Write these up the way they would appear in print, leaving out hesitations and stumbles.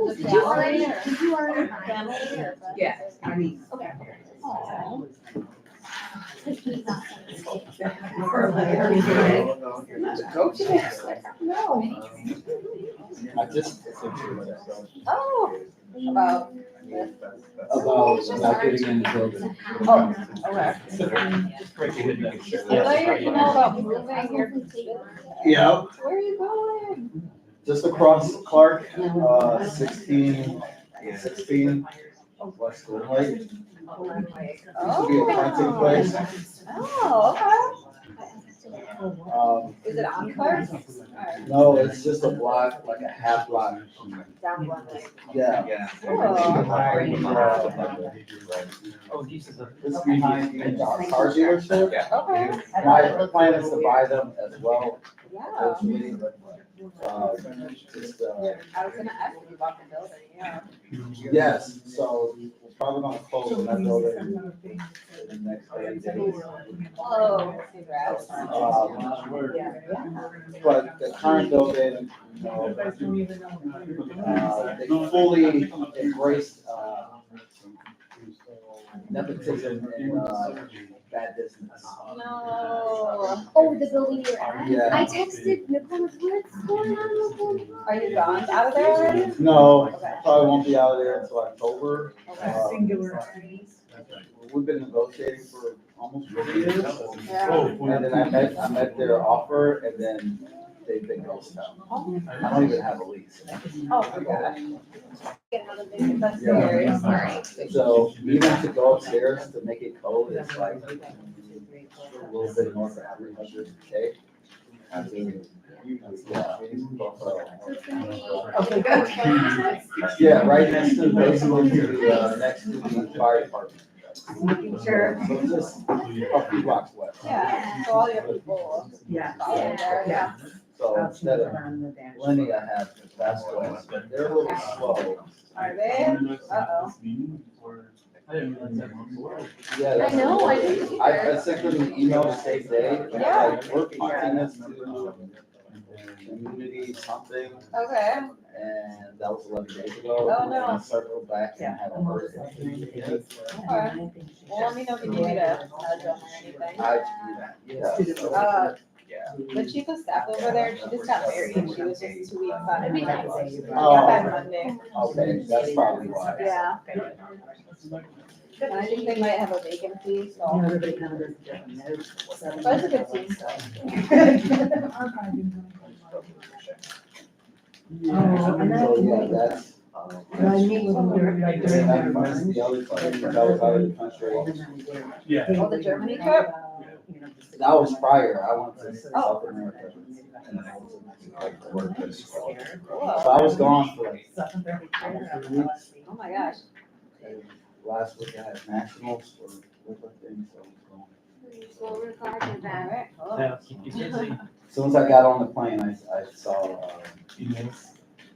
Did you already family or? Yeah, I mean. Okay. No. I just. Oh, about. About not getting in the building. Oh, okay. Just break it in. I know you're all about moving your. Yeah, Where are you going? just across Clark, 16, West Glen Lake. Used to be a printing place. Oh, Um, okay. Is it on Clark? no, it's just a block, like a half block. Down one way. Yeah. This behind the car dealership. Okay. My plan is to buy them as well. Yeah. Eventually, but, just, I was gonna ask you about the building, yeah. yes, so it's probably gonna close on that building in the next 8 days. Oh, congrats. But the current building, you know, they fully embraced, nepotism and, bad business. No. Oh, the building you're at? Yeah. I texted Nicole, what's going on with Are you gone out of there already? No, probably won't be out of there until October. Okay. We've been negotiating for almost 4 years. Yeah. And then I met their offer, and then they've been ghost town. I don't even have a lease. Oh, my gosh. That's Yeah. scary. Sorry. So even to go upstairs to make it cold is like a little bit north of 300K. Yeah. Okay, good. Yeah, right next to, basically, next to the fire department. Making sure. So just a few blocks west. Yeah, so all your people. Yeah. Following there, yeah. So instead of Lenny, I have the Fast West, but they're a little slow. Are they? Uh-oh. Yeah, I that's. know, I didn't I sent them the email the same day, Yeah. like, we're punting this to community something, Okay. and that was 11 days ago. Oh, no. And I circled back and haven't heard anything yet. Okay. Well, let me know if you need me to add them or anything. Yeah. The chief of staff over there, she just got married. She was just 2 weeks on it. She Oh. got back Monday. Okay, that's probably why. Yeah. And I think they might have a vacancy, so. Everybody kind of does different notes. But it's a good team, so. Oh, and So, yeah, then, that's. when I meet with them during, like, And during then their I missed lunch. the other thing, that was out of the country. Yeah. Oh, the Germany trip? That was prior, I went to Oh. South America. And I was like to work this. So Cool. I was gone for like 3 weeks. Oh my gosh. And last week I had nationals for different things, so I was gone. So we're glad you're back. Cool. Yeah, keep you busy. As soon as I got on the plane, I saw,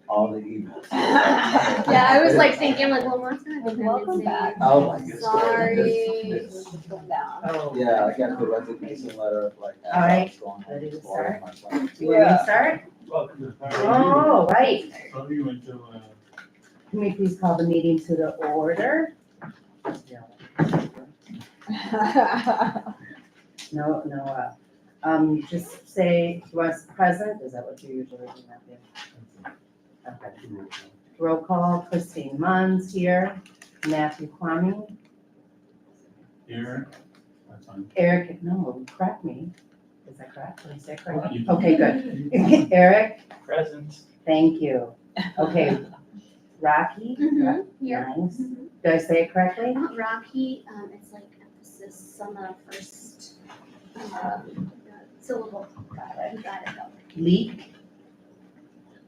all the emails. Yeah, I was like thinking, like, well, what's gonna be Welcome back. Oh, my goodness. Sorry. Calm down. Oh. Yeah, I got the resignation letter, like, as All I right. was going home. Ready to before I start? went on my plane. You want me to start? Welcome to the party. Oh, right. So you went to, Can we please call the meeting to the order? No, just say, was present, is that what you usually do? Okay. Roll call, Christine Munns here, Matthew Kwame, here. That's fine. Eric, no, correct me, is that correct? Did I say it correctly? You- Okay, good. Eric, Present. thank you. Okay, Rocky? Mhm, here. Nice. Did I say it correctly? Rocky, it's like emphasis on the first, syllable. Got it. You got it though. Leak?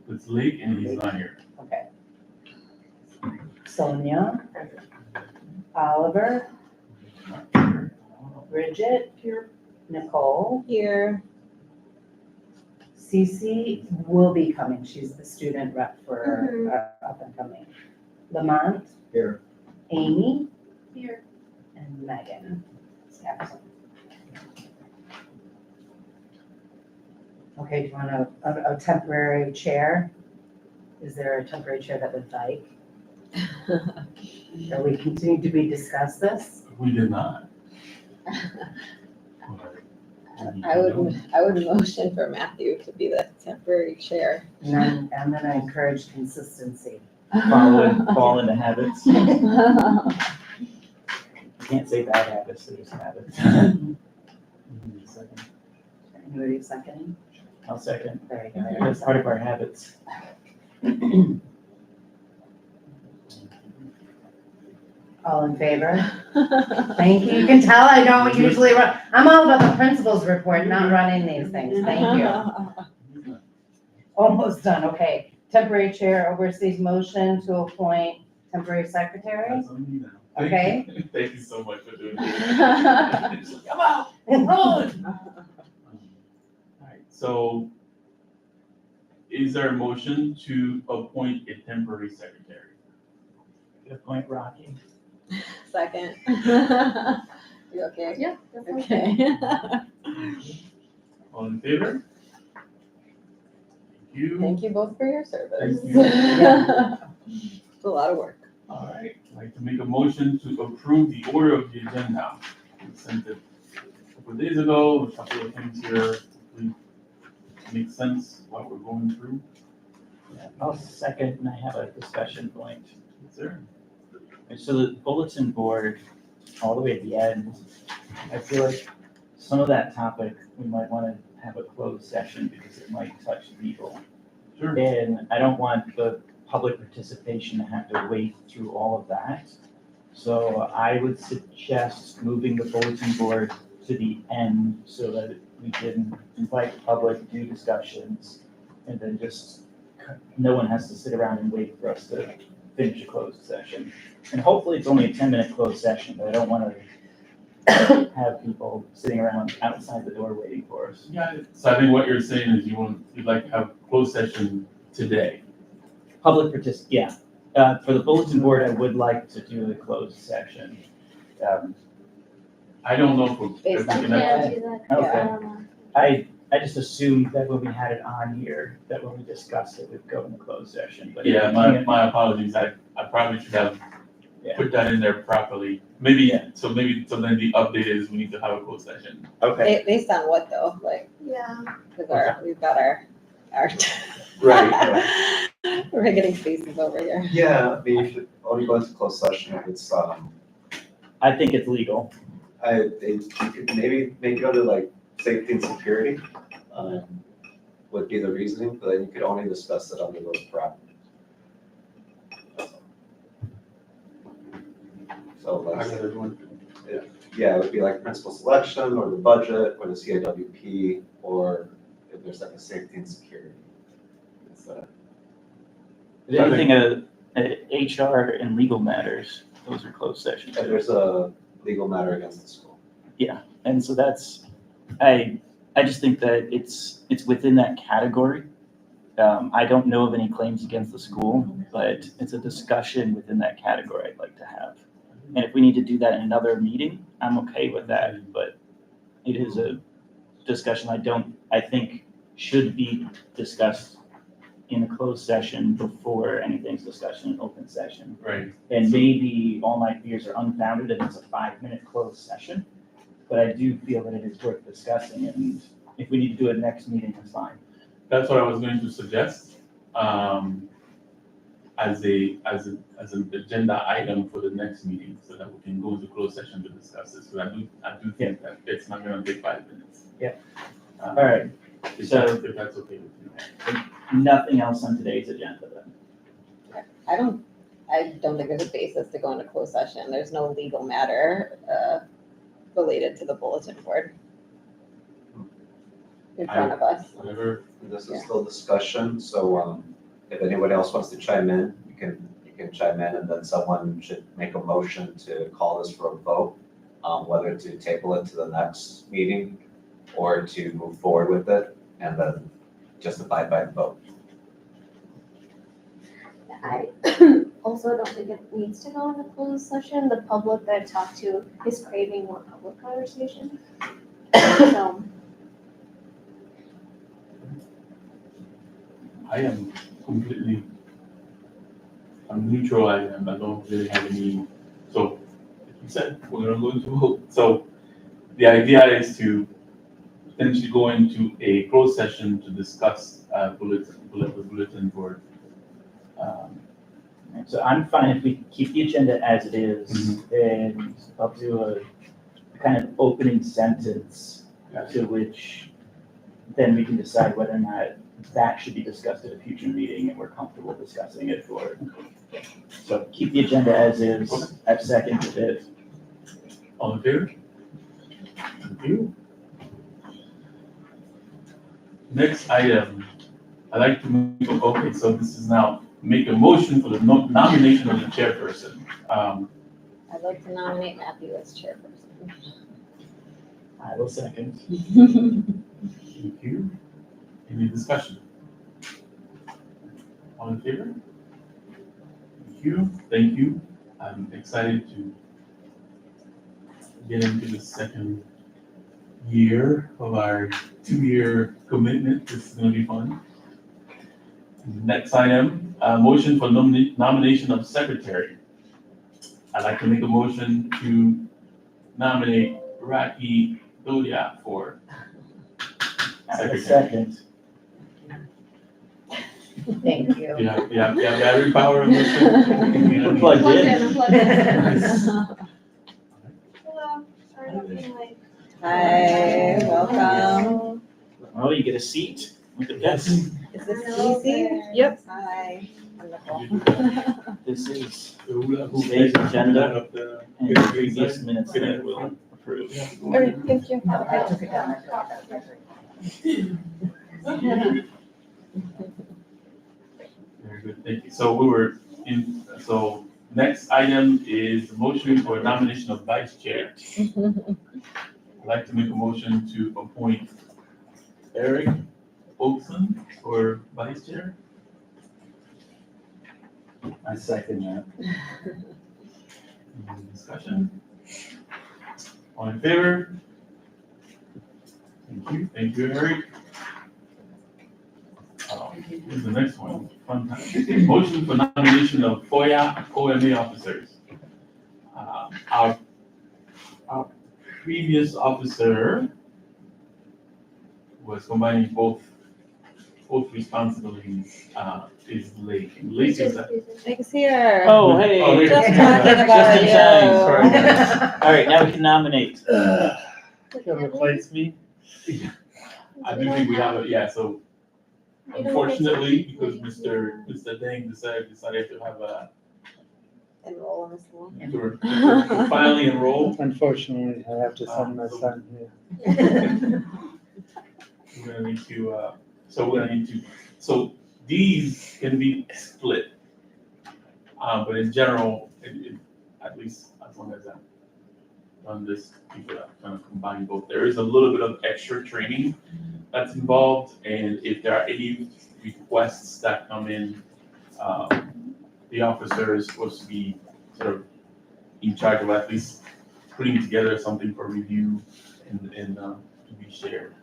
It's Leak and he's not here. Okay. Sonia? Oliver? Bridget? Here. Nicole? Here. Cece will be coming, she's the student rep for up and coming. Lamont? Here. Amy? Here. And Megan. Absent. Okay, do you want a temporary chair? Is there a temporary chair that would like? Are we continuing to discuss this? We did not. I would motion for Matthew to be the temporary chair. And then I'm gonna encourage consistency. Fall into habits. You can't say bad habits, they're just habits. Anybody seconding? I'll second. Very good. That's part of our habits. All in favor? Thank you. You can tell I don't usually run, I'm all about the principal's report, not running these things. Thank you. Almost done, okay. Temporary chair oversees motion to appoint temporary secretary. That's on me now. Okay. Thank you so much for doing this. Come on, roll it. Alright, so is there a motion to appoint a temporary secretary? Good point, Rocky. Second. You okay? Yeah. that's fine. Okay. All in favor? Thank you. Thank you both for your service. Thank you. It's a lot of work. Alright, I'd like to make a motion to approve the order of the agenda. We sent it a couple of days ago, a couple of things here, hopefully make sense what we're going through. Yeah, I'll second, and I have a discussion point. Is there? And so the bulletin board, all the way at the end, I feel like some of that topic, we might want to have a closed session because it might touch legal. Sure. And I don't want the public participation to have to wade through all of that. So I would suggest moving the bulletin board to the end so that we can invite the public, do discussions, and then just, no one has to sit around and wait for us to finish a closed session. And hopefully it's only a 10-minute closed session, but I don't want to have people sitting around outside the door waiting for us. Yeah, so I think what you're saying is you'd like to have closed session today. Public yeah. For the bulletin board, I would like to do the closed session. I don't know if we're. Based on- if we can Yeah, have- do that. Okay. I just assumed that when we had it on here, that when we discussed it, we'd go in the closed session, but. Yeah, my apologies, I probably should have Yeah. put that in there properly. Maybe, Yeah. so then the update is we need to have a closed session. Okay, Based on what though? Like, Yeah. because we've got our. Right. We're getting faces over here. Yeah, I mean, you should only go into closed session if it's, I think it's legal. you could maybe make it under like safety and security, would be the reasoning, but then you could only discuss it under those parameters. So that's, yeah, it would be like principal selection, or the budget, or the CIWP, or if there's like a safety and security. It's, Anything HR and legal matters, those are closed sessions. if there's a legal matter against the school. And so that's, I just think that it's within that category. I don't know of any claims against the school, but it's a discussion within that category I'd like to have. And if we need to do that in another meeting, I'm okay with that, but it is a discussion I think should be discussed in a closed session before anything's discussed in an open session. Right. And maybe all my fears are unfounded and it's a 5-minute closed session, but I do feel that it is worth discussing, and if we need to do it next meeting, it's fine. That's what I was going to suggest, as an agenda item for the next meeting, so that we can go into closed session to discuss this, because I do think that it's not gonna take 5 minutes. Yeah. All right, If so- that's okay with you. nothing else on today's agenda then. I don't think there's a basis to go into closed session. There's no legal matter, related to the bulletin board in front of us. Whatever, This Yeah. is still discussion, so, if anybody else wants to chime in, you can chime in, and then someone should make a motion to call this for a vote, whether to table it to the next meeting or to move forward with it, and then just abide by the vote. I also don't think it needs to go in the closed session. The public that I've talked to is craving more public conversation. So, I am completely, I'm neutral, I don't really have any, so, like you said, we're gonna go into vote. So the idea is to potentially go into a closed session to discuss, bulletin board. So I'm fine if we keep the agenda as it is, and I'll do a kind of opening sentence to which then we can decide whether or not that should be discussed at a future meeting and we're comfortable discussing it for. So keep the agenda as is. I've seconded it. All in favor? Thank you. Next item, I'd like to move, okay, so this is now, make a motion for the nomination of the chairperson. I'd like to nominate Matthew as chairperson. I will second. Thank you. Any discussion? All in favor? Thank you. I'm excited to get into the second year of our 2-year commitment. This is gonna be fun. Next item, motion for nomination of secretary. I'd like to make a motion to nominate Rocky Dodia for I will secretary. second. Thank you. Yeah, battery power on this thing. We're plugged in. I'm plugged in. Nice. Hello, sorry, I'm being late. Hi, welcome. Oh, you get a seat with the desk. Is this easy? Yep. Hi. Wonderful. This is Who's today's agenda of the? and the previous minutes that we'll approve. Alright, thank you. I took it down. Very good, thank you. So next item is motion for nomination of vice chair. I'd like to make a motion to appoint Eric Olson for vice chair. I second that. Any discussion? All in favor? Thank you, Eric. Here's the next one, fun time. Motion for nomination of FOIA OMA officers. Our previous officer was combining both responsibilities, is Lake. And Lake is a. Nick's here. Oh, hey. Oh, Just hey. talking about Just in you. time. Sorry, guys. All right, now we can nominate. Can replace me? I do think we have it, yeah, so unfortunately, because Mr. Deng decided to have a, Enroll in the school. to finally enroll. Unfortunately, I have to send my son here. We're gonna need to, so these can be split. But in general, at least as long as I've done this, people have kind of combined both. There is a little bit of extra training that's involved, and if there are any requests that come in, the officer is supposed to be sort of in charge of at least putting together something for review and to be shared.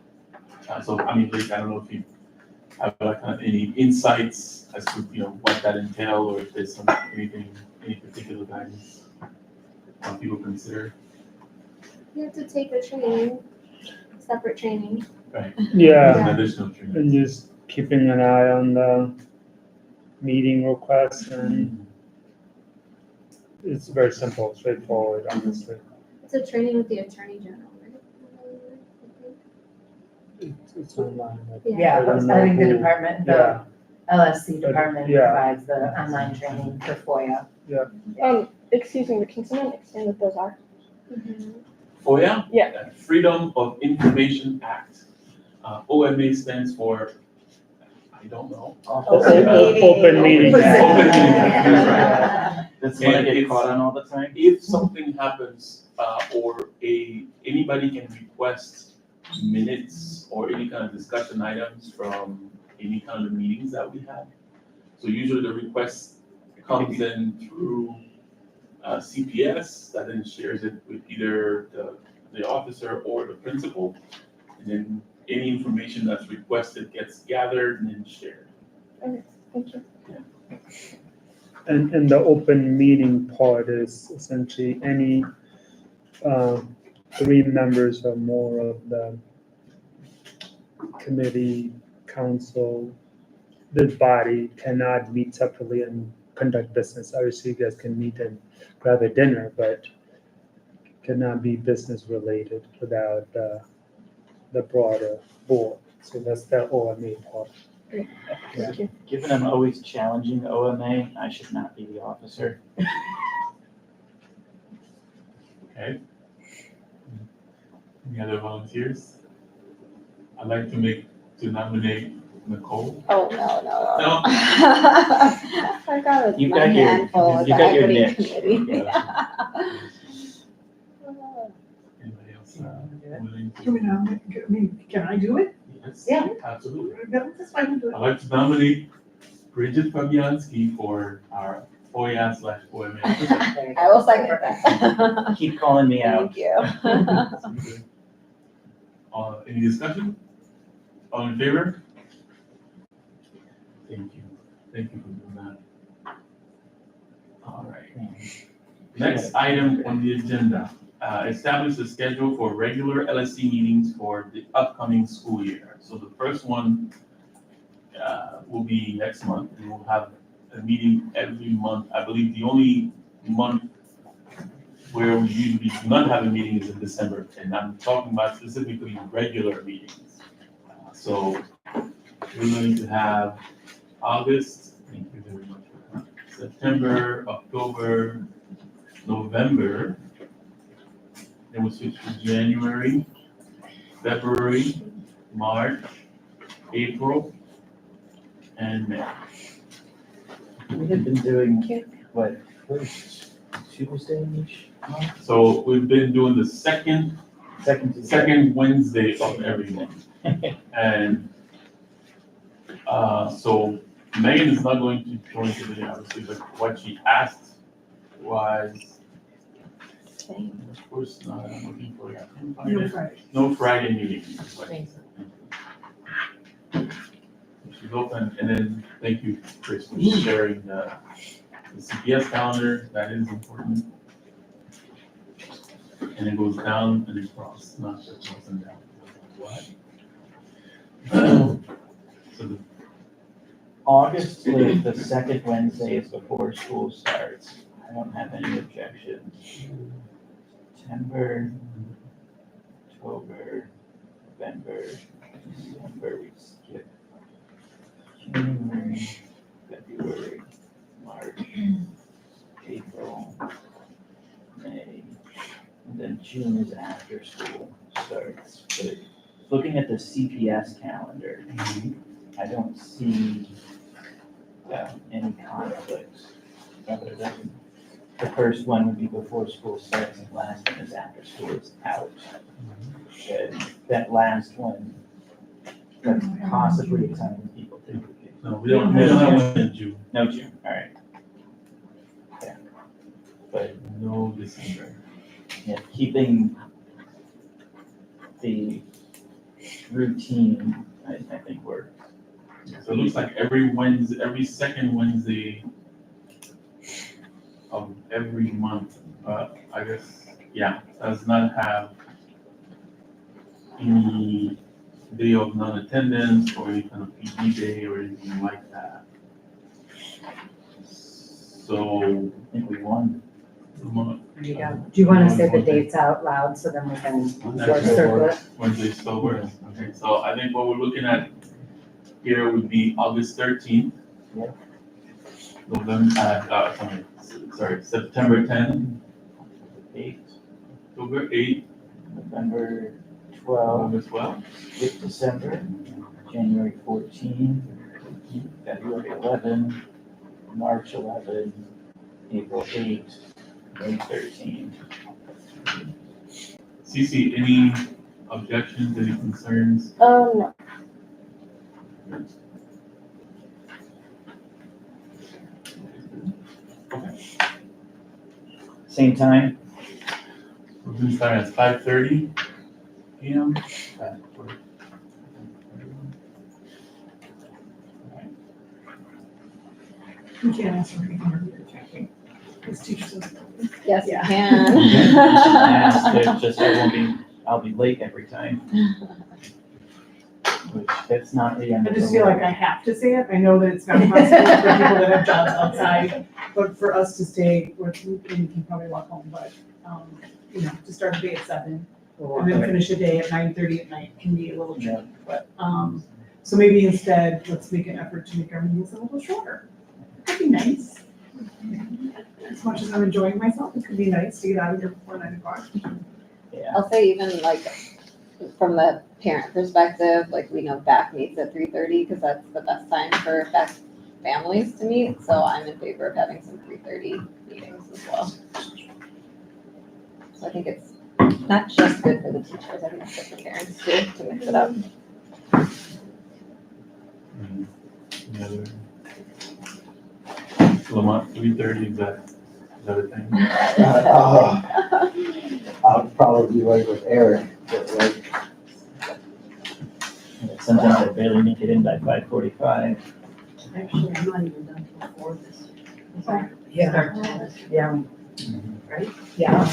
So, I mean, Blake, I don't know if you have kind of any insights as to, what that entail, or if there's any particular guidance people consider. You have to take a training, separate training. Right. Yeah, An additional training. and just keeping an eye on the meeting requests, and it's very simple, straightforward, honestly. It's a training with the Attorney General, right? It's online. Yeah, don't I think the know who- the Yeah, LSC department Yeah. provides the online training for FOIA. Excuse me, but can someone explain what those are? FOIA? Yeah. Freedom of Information Act. OMA stands for, I don't know. Open Open meeting. Open meeting Act, that's right. That's what I And get it's- caught on all the time. If something happens, or anybody can request minutes or any kind of discussion items from any kind of meetings that we have. So usually the request comes in through CPS, that then shares it with either the officer or the principal. And then any information that's requested gets gathered and then shared. Thank you. And the open meeting part is essentially any, 3 members or more of the committee, council, the body cannot meet separately and conduct business. Obviously, you guys can meet and grab a dinner, but cannot be business related without the broader board. So that's the OMA part. Thank you. Given I'm always challenging the OMA, I should not be the officer. Okay. Any other volunteers? I'd like to nominate Nicole. Oh, no. No. I got You my got your- handful with you the got your equity niche. committee. Anybody else willing to? Can we nominate, can I do it? Yes, Yeah. absolutely. That's fine, I'll do it. I'd like to nominate Bridget Fabianski for our FOIA/OMA. There you I go. will second that. Keep calling me out. Thank you. Any discussion? All in favor? Thank you. Thank you for doing that. All right. Next item on the agenda, establish a schedule for regular LSC meetings for the upcoming school year. So the first one will be next month, and we'll have a meeting every month. I believe the only month where we usually do not have a meeting is in December, and I'm talking about specifically regular meetings. So we're going to have August, thank you very much for that, September, October, November, then we'll switch to January, February, March, April, and May. We have been doing, what, first Tuesday each month? So we've been doing the second Second Wednesday of every month. And so Megan is not going to join today, obviously, but what she asked was, of course, I'm looking for it. I can't find No it. Friday. No Friday meetings. is what she said. She's open, and then thank you, Chris, for sharing the CPS calendar. That is important. And it goes down and across, not just up and down. What? So the August, the second Wednesday is before school starts. I don't have any objections. September, October, November, December, we skip. January, February, March, April, May, and then June is after school starts. But looking at the CPS calendar, I don't see any conflicts other than the first one would be before school starts and the last one is after school is out. And that last one, that's possibly exciting people too. No, we don't have one in June, No June, all right. Yeah. But no December. yeah, keeping the routine, I think works. So it looks like every Wednesday, every second Wednesday of every month, I guess, yeah, does not have any day of non-attendance or any kind of PD day or anything like that. So, I think we won. There you go. Do you want to say the dates out loud so then we can work circle it? Wednesday still works. Okay, so I think what we're looking at here would be August 13th. Yeah. November, September 10th, 8, October 8th, November 12, November 12th, skip December, January 14, February 11, March 11, April 8, May 13. Cece, any objections, any concerns? No. Okay, Same time? we're gonna start at 5:30 p.m. You can't ask for anything or you're checking. This teacher says. Yes, you Yeah. can. Ask, it's just I'll be late every time. Which, that's not the end I of the just feel like world. I have to say it. I know that it's not possible for people that have jobs outside, but for us to stay, and you can probably walk home, but, to start the day at 7 and then finish a day at 9:30 at night can be a little tricky, but, so maybe instead, let's make an effort to make our meetings a little shorter. It could be nice. As much as I'm enjoying myself, it could be nice to get out of here before 9 o'clock. Yeah, I'll say even like from the parent perspective, like we know back meets at 3:30 because that's the best time for back families to meet. So I'm in favor of having some 3:30 meetings as well. So I think it's not just good for the teachers, I think it's good for parents too, to mix it up. Any other? Lamont, 3:30, is that a thing? I'll probably be right with Eric, but like, sometimes I barely make it in by 5:45. Actually, I'm not even done till 4 this. Yeah. Start time this year, Yeah, right? yeah.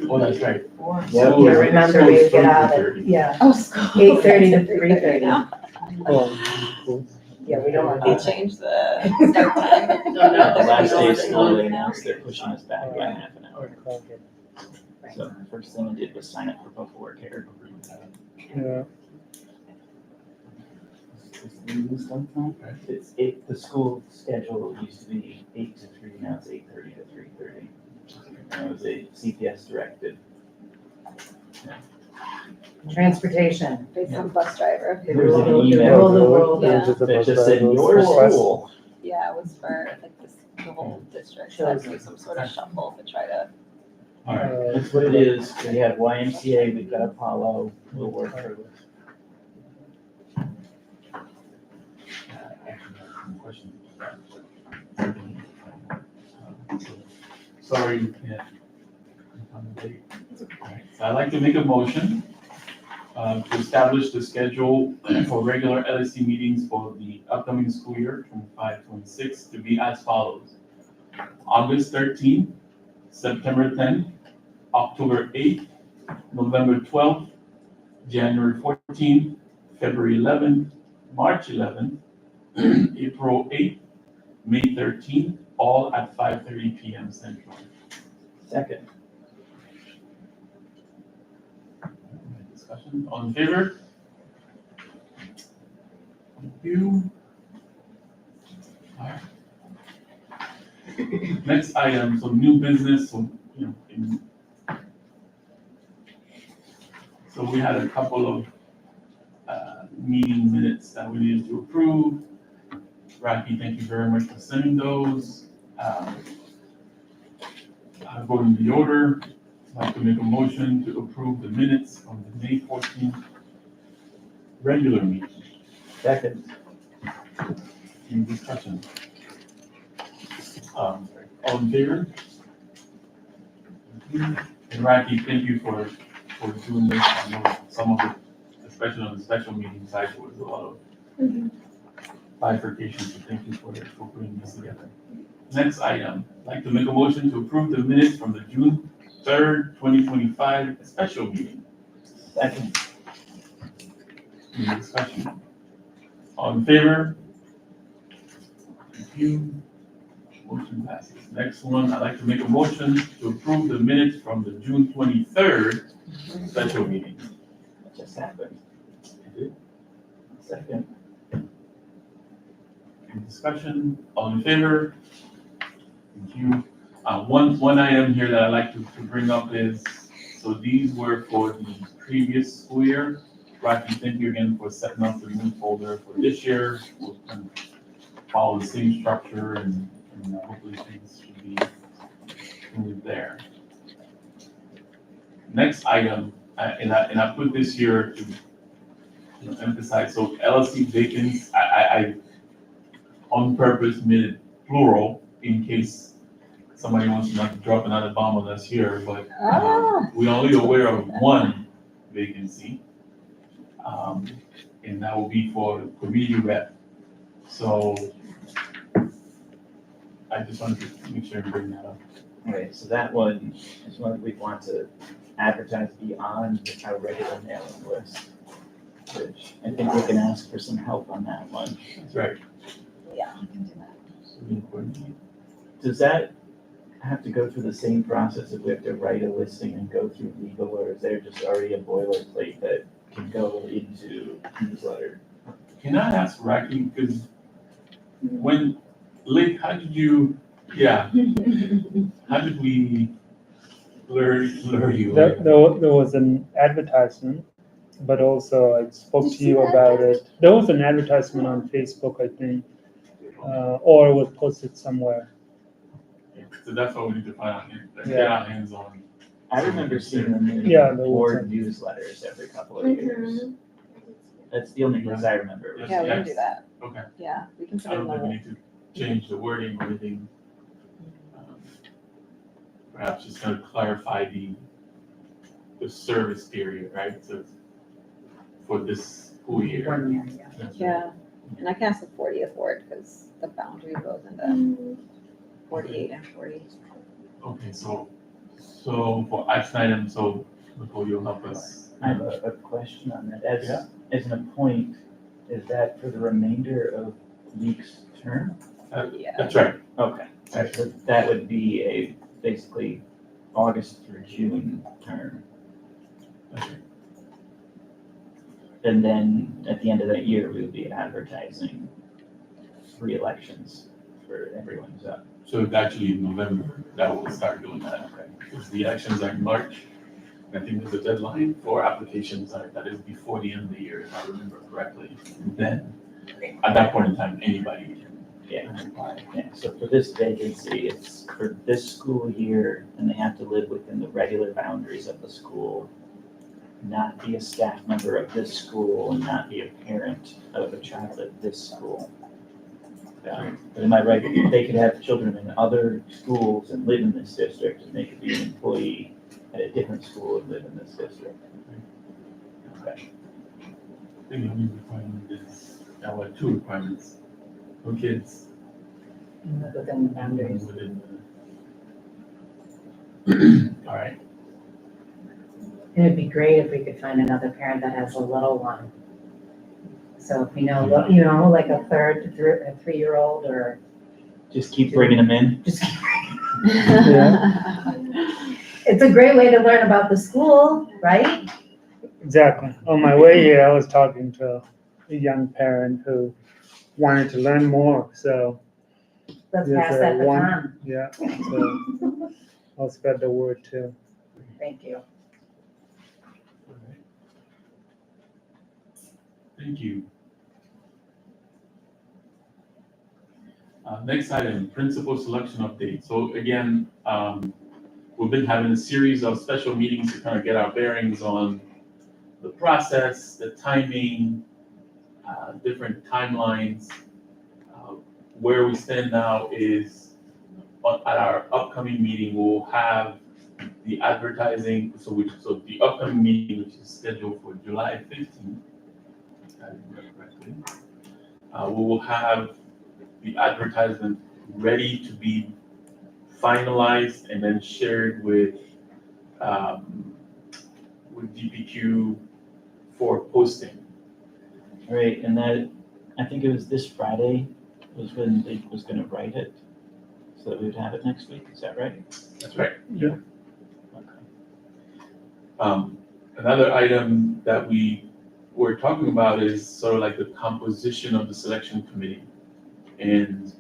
Oh, that's right. 4. Yeah. School Yeah, is- remember school we is get out at, 3:30. yeah, Oh, school. 8:30 to 3:30. now. Oh, Yeah, we don't want They to. changed the start time. No, no, Last day of no, school, no, they no. announced they're pushing us back by half an hour. okay. So first thing I did was sign up for before care. Yeah. The school schedule used to be 8 to 3, now it's 8:30 to 3:30. And it was a CPS directive. Transportation. Based on bus driver. They There was an rolled- email. rolled the world Yeah. out. That just said, your school. Yeah, it was for like this, the whole district, so do some sort of shuffle to try to. All right, That's what it is. We have YMCA, we've got Apollo, we'll work through it. question. Sorry, you can't. accommodate. Alright, so I'd like to make a motion to establish the schedule for regular LSC meetings for the upcoming school year, 25-26, to be as follows. August 13th, September 10th, October 8th, November 12th, January 14th, February 11th, March 11th, April 8th, May 13th, all at 5:30 PM Central. Second. Discussion, all in favor? Thank you. All right. Next item, so new business, so, so we had a couple of meeting minutes that we needed to approve. Rocky, thank you very much for sending those. According to the order, I'd like to make a motion to approve the minutes from the May 14th regular meeting. Second. Any discussion? All in favor? And Rocky, thank you for doing this. I know some of it, especially on the special meeting side, there was a lot of bifurcation, so thank you for putting this together. Next item, I'd like to make a motion to approve the minutes from the June 3rd, 2025 special meeting. Second. Any discussion? All in favor? Thank you. Motion passes. Next one, I'd like to make a motion to approve the minutes from the June 23rd special meeting. That just happened. Second. Any discussion? All in favor? Thank you. One item here that I'd like to bring up is, so these were for the previous school year. Rocky, thank you again for setting up the new folder for this year. We'll kind of follow the same structure and hopefully things should be smooth there. Next item, and I put this here to emphasize, so LLC vacants, I on purpose made it plural in case somebody wants to not drop another bomb on us here, but we're only aware of one vacancy. And that will be for community rep. So I just wanted to make sure and bring that up. Right, so that one is one that we want to advertise beyond our regular mailing list, which I think we can ask for some help on that one. That's right. Yeah, I can do that. So we can coordinate. Does that have to go through the same process if we have to write a listing and go through legal, or is there just already a boilerplate that can go into newsletter? Can I ask Rocky, because when, how did you, how did we lure you? There was an advertisement, but also I spoke Did to you you see that about it. There was an advertisement on Facebook, I think, or it was posted somewhere. So that's what we need to find out, get Yeah. our hands on. I remember seeing them in Yeah, there was board a- newsletters every couple of years. That's the only place I remember. Yes, Yeah, we can yes. do that. Okay, Yeah, we can put I in don't think we the, need to change the wording or anything. Perhaps just kind of clarify the service period, right? So for this school year. 1 year, yeah. That's right. yeah, and I can ask the 40th ward because the boundary goes into 48 and 40. Okay, so for action item, so Nicole, you'll help us. I have a question on that. As an appoint, is that for the remainder of Leek's term? Yeah. That's right. Okay, alright, so that would be a basically August through June term. That's right. And then at the end of that year, we would be advertising re-elections for everyone who's up. So it's actually in November that we'll start doing that, okay? Because the elections are in March. And I think there's a deadline for applications that is before the end of the year, if I remember correctly. Then, at that point in time, anybody can apply. Yeah, so for this vacancy, it's for this school year, and they have to live within the regular boundaries of the school, not be a staff member of this school, and not be a parent of a child at this school. But am I right, they could have children in other schools and live in this district, and they could be an employee at a different school and live in this district? Okay. I think the only requirement is, well, two requirements. No kids Within the boundaries. within the. All right, It'd be great if we could find another parent that has a little one. So if we know, you know, like a 3-year-old or Just keep bringing them in? just. It's a great way to learn about the school, right? Exactly. On my way here, I was talking to a young parent who wanted to learn more, so. Let's there's pass a that one- baton. Yeah, so I'll spread the word too. Thank you. all right. Thank you. Next item, principal selection update. So again, we've been having a series of special meetings to kind of get our bearings on the process, the timing, different timelines. Where we stand now is at our upcoming meeting, we'll have the advertising, so the upcoming meeting, which is scheduled for July 15th, if I remember correctly, we will have the advertisement ready to be finalized and then shared with DPQ for posting. Right, and that, I think it was this Friday was when Leek was gonna write it, so that we would have it next week, is that right? That's right. Yeah. Okay. Another item that we were talking about is sort of like the composition of the selection committee and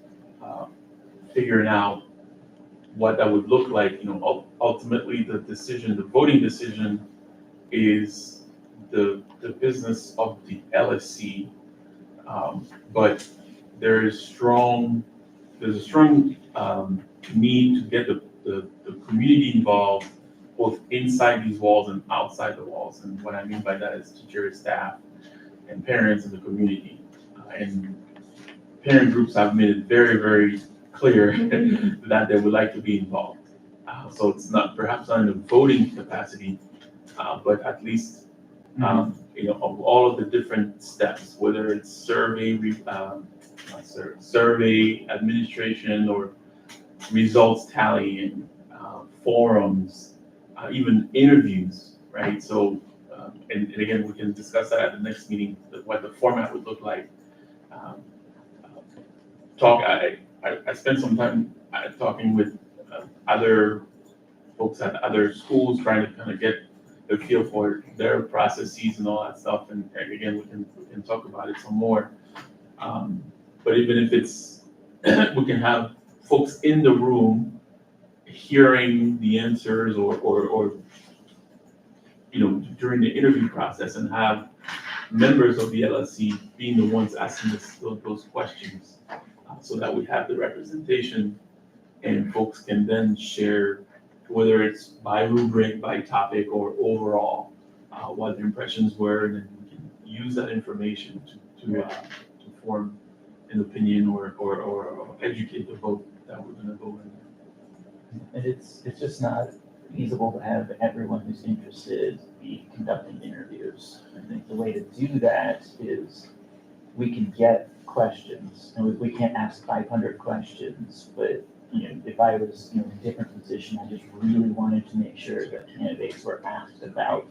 figuring out what that would look like. You know, ultimately the decision, the voting decision is the business of the LSC. But there's a strong need to get the community involved, both inside these walls and outside the walls. And what I mean by that is teachers, staff, and parents in the community. And parent groups have made it very, very clear that they would like to be involved. So it's perhaps not in a voting capacity, but at least, you know, of all of the different steps, whether it's survey administration, or results tallying, forums, even interviews, right? So, and again, we can discuss that at the next meeting, what the format would look like. Um, I spent some time talking with other folks at other schools, trying to kind of get a feel for their processes and all that stuff. And again, we can talk about it some more. But even if it's, we can have folks in the room hearing the answers or during the interview process, and have members of the LSC being the ones asking those questions, so that we have the representation and folks can then share, whether it's by rubric, by topic, or overall, what their impressions were, and then we can use that information to form an opinion or educate the vote that we're gonna go in. And it's just not feasible to have everyone who's interested be conducting interviews. I think the way to do that is we can get questions, and we can't ask 500 questions, but if I was in a different position, I just really wanted to make sure that candidates were asked about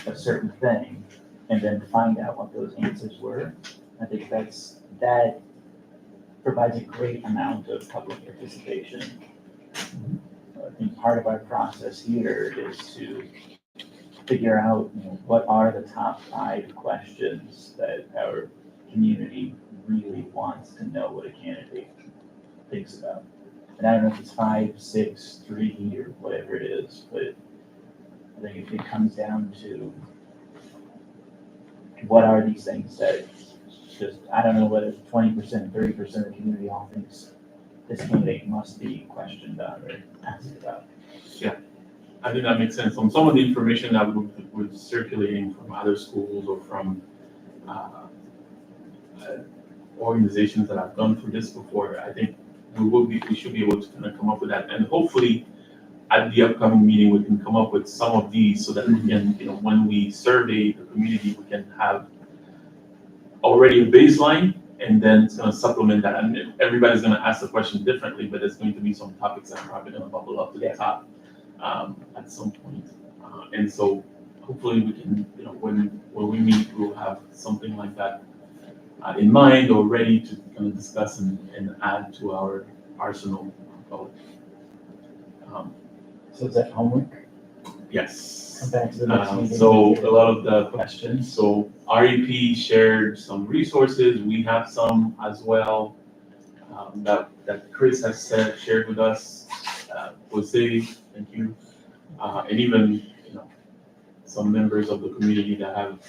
a certain thing, and then find out what those answers were. I think that provides a great amount of public participation. I think part of our process here is to figure out, what are the top 5 questions that our community really wants to know what a candidate thinks about. And I don't know if it's 5, 6, 3, or whatever it is, but I think if it comes down to what are these things that just, I don't know whether 20%, 30% of the community all thinks this candidate must be questioned on or asked about. I think that makes sense. On some of the information that we're circulating from other schools or from organizations that have gone through this before, I think we should be able to kind of come up with that. And hopefully at the upcoming meeting, we can come up with some of these so that we can, when we survey the community, we can have already a baseline, and then it's going to supplement that. And everybody's going to ask the question differently, but there's going to be some topics that are probably going to bubble up to the top at some point. And so hopefully we can, when we meet, we'll have something like that in mind or ready to kind of discuss and add to our arsenal. So is that homework? Yes. Come back to the next meeting. So a lot of the questions, so REP shared some resources, we have some as well, that Chris has shared with us, Jose, thank you. And even, some members of the community that have,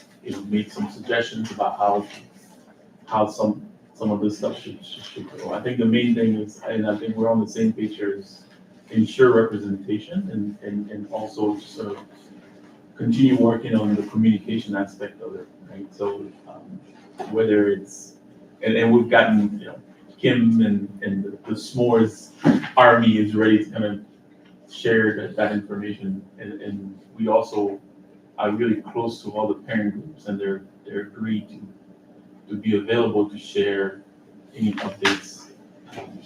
made some suggestions about how some of this stuff should go. I think the main thing is, and I think we're on the same page here, is ensure representation and also sort of continue working on the communication aspect of it, right? So whether it's, and we've gotten, Kim and the s'mores army is ready to kind of share that information, and we also are really close to all the parent groups, and they're agreed to be available to share any updates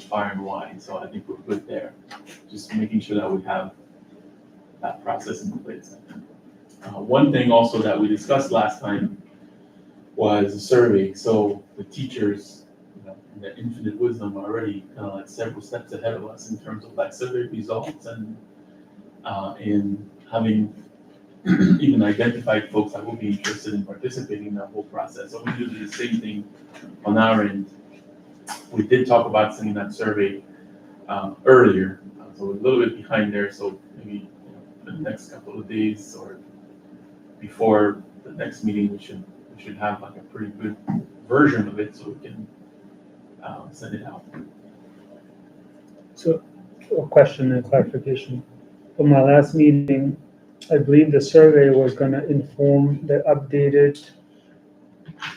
far and wide. So I think we're good there. Just making sure that we have that process in place. One thing also that we discussed last time was a survey. So the teachers, in their infinite wisdom, are already kind of like several steps ahead of us in terms of like survey results and in having even identified folks that will be interested in participating in that whole process. So we do the same thing on our end. We did talk about sending that survey earlier, so we're a little bit behind there. So maybe the next couple of days or before the next meeting, we should have like a pretty good version of it, so we can send it out. So a question and clarification. From my last meeting, I believe the survey was gonna inform the updated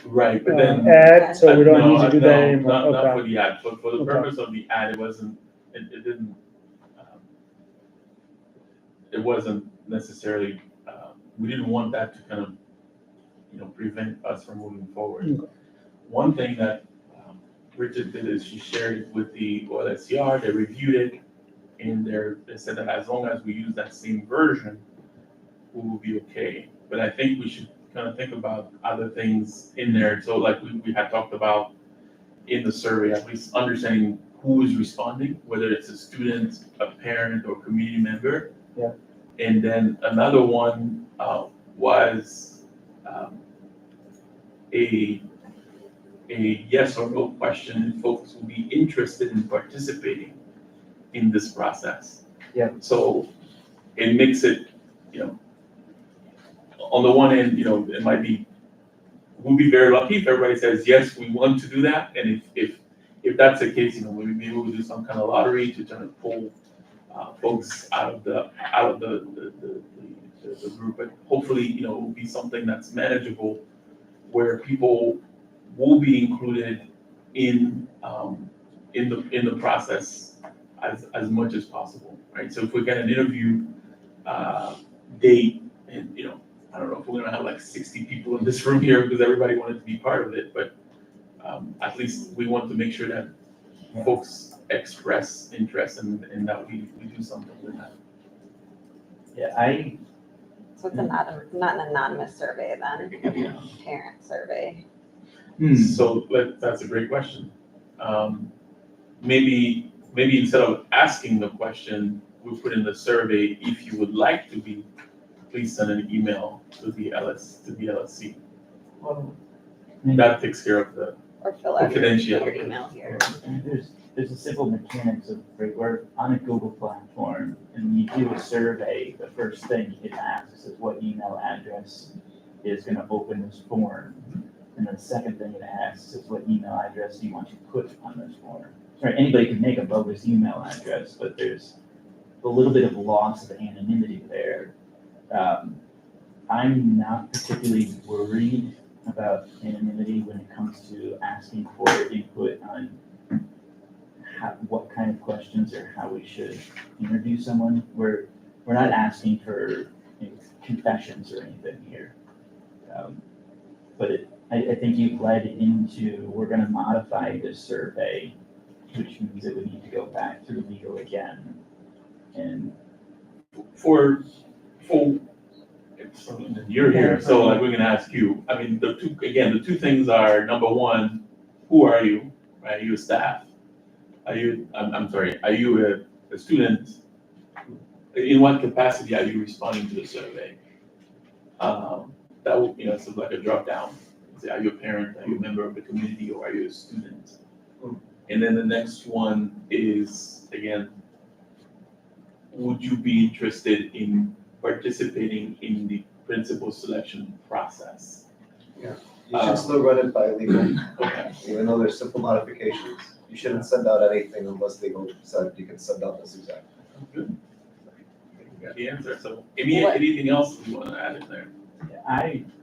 Right, but then ad, so we don't need to do that no, anymore. not for Okay. the ad. For the Okay. purpose of the ad, it wasn't necessarily. We didn't want that to kind of, prevent us from moving forward. Okay. One thing that Bridget did is she shared it with the OLSCR, they reviewed it, and they said that as long as we use that same version, we will be okay. But I think we should kind of think about other things in there. So like we had talked about in the survey, at least understanding who is responding, whether it's a student, a parent, or community member. Yeah. And then another one was a yes or no question, folks will be interested in participating in this process. Yeah. So it makes it, on the one end, it might be, we'll be very lucky if everybody says, yes, we want to do that. And if that's the case, maybe we'll do some kind of lottery to try to pull folks out of the group. But hopefully, it will be something that's manageable where people will be included in the process as much as possible, right? So if we get an interview date, and I don't know if we're gonna have like 60 people in this room here because everybody wanted to be part of it, but at least we want to make sure that folks express interest and that we do something with that. Yeah, So it's not an anonymous survey then, parent survey. So that's a great question. Maybe instead of asking the question, we put in the survey, if you would like to be, please send an email to the LSC. That takes care of the Or fill out your confidentiality. email here. there's a simple mechanics of, right, we're on a Google platform, and when you do a survey, the first thing it asks is what email address is gonna open this form. And then the second thing it asks is what email address do you want to put on this form. Right, anybody can make a bogus email address, but there's a little bit of loss of anonymity there. I'm not particularly worried about anonymity when it comes to asking for input on what kind of questions or how we should interview someone. We're not asking for confessions or anything here. But I think you've led into, we're gonna modify this survey, which means it would need to go back through legal again. And For you're here, so like we're gonna ask you, I mean, the two things are, number one, who are you, right? Are you a staff? Are you, I'm sorry, are you a student? In what capacity are you responding to the survey? That will, so like a drop down. Say, are you a parent, are you a member of the community, or are you a student? And then the next one is, again, would you be interested in participating in the principal selection process? You should still run it by legal, Okay. even though there's simple modifications. You shouldn't send out anything unless legal said you can send out this exact. Good. You got the answer. So anything else you want to add in there?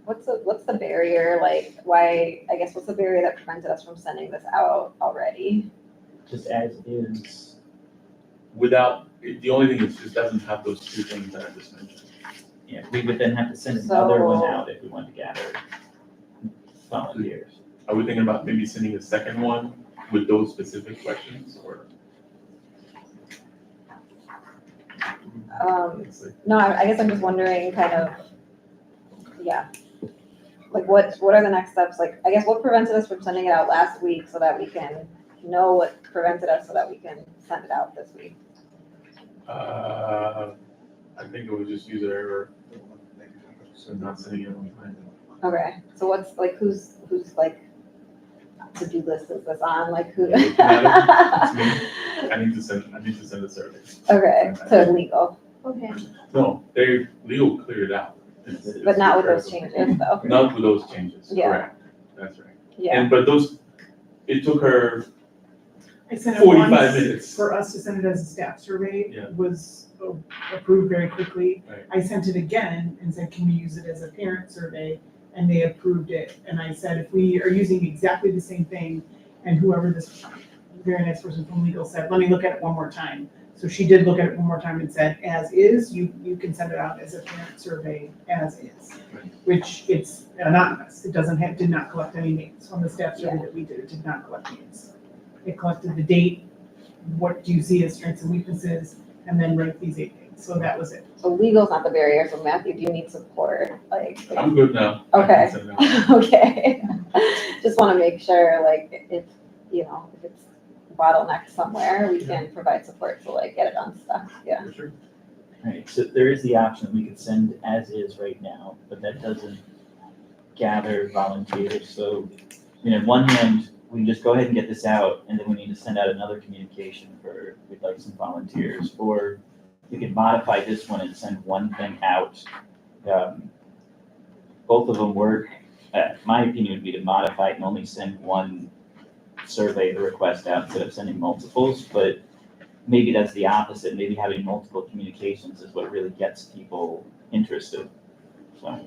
What's the barrier, like, what's the barrier that prevented us from sending this out already? just as is, The only thing is just doesn't have those two things that I just mentioned. yeah, we would then have to send another one So- out if we want to gather volunteers. Are we thinking about maybe sending a second one with those specific questions, or? No, I guess I'm just wondering kind of, like what are the next steps? Like, I guess what prevented us from sending it out last week so that we can know what prevented us so that we can send it out this week? I think it was just user error. So not sending it on time. Okay, so what's like, who's like, to-do list is this on, like who? It's me. I need to send a survey. Okay, to legal, Okay. No, legal cleared it out. It's- but not with it's- those changes though. Not with those changes, Yeah. correct, that's right. Yeah, But it took her I sent it 45 once. minutes. For us to send it as a staff survey Yeah. was approved very quickly. Right. I sent it again and said, can we use it as a parent survey? And they approved it. And I said, if we are using exactly the same thing, and whoever this very nice person from legal said, let me look at it one more time. So she did look at it one more time and said, as is, you can send it out as a parent survey as is. Which it's anonymous. It did not collect any names from the staff survey that we did. It did not collect names. it collected the date, what do you see as strengths and weaknesses, and then write these 8 things. So that was it. So legal's not the barrier, so Matthew, do you need support? Like, I'm good now. Okay. I can send it out. okay. Just wanna make sure, like, if, you know, if it's bottlenecked somewhere, we can provide support to like get it unstuck, yeah. For sure. Right, so there is the option that we could send as is right now, but that doesn't gather volunteers, so, you know, on one hand, we can just go ahead and get this out, and then we need to send out another communication for, we'd like some volunteers, or we could modify this one and send one thing out. Both of them work, my opinion would be to modify it and only send one survey the request out instead of sending multiples, but maybe that's the opposite, maybe having multiple communications is what really gets people interested, so.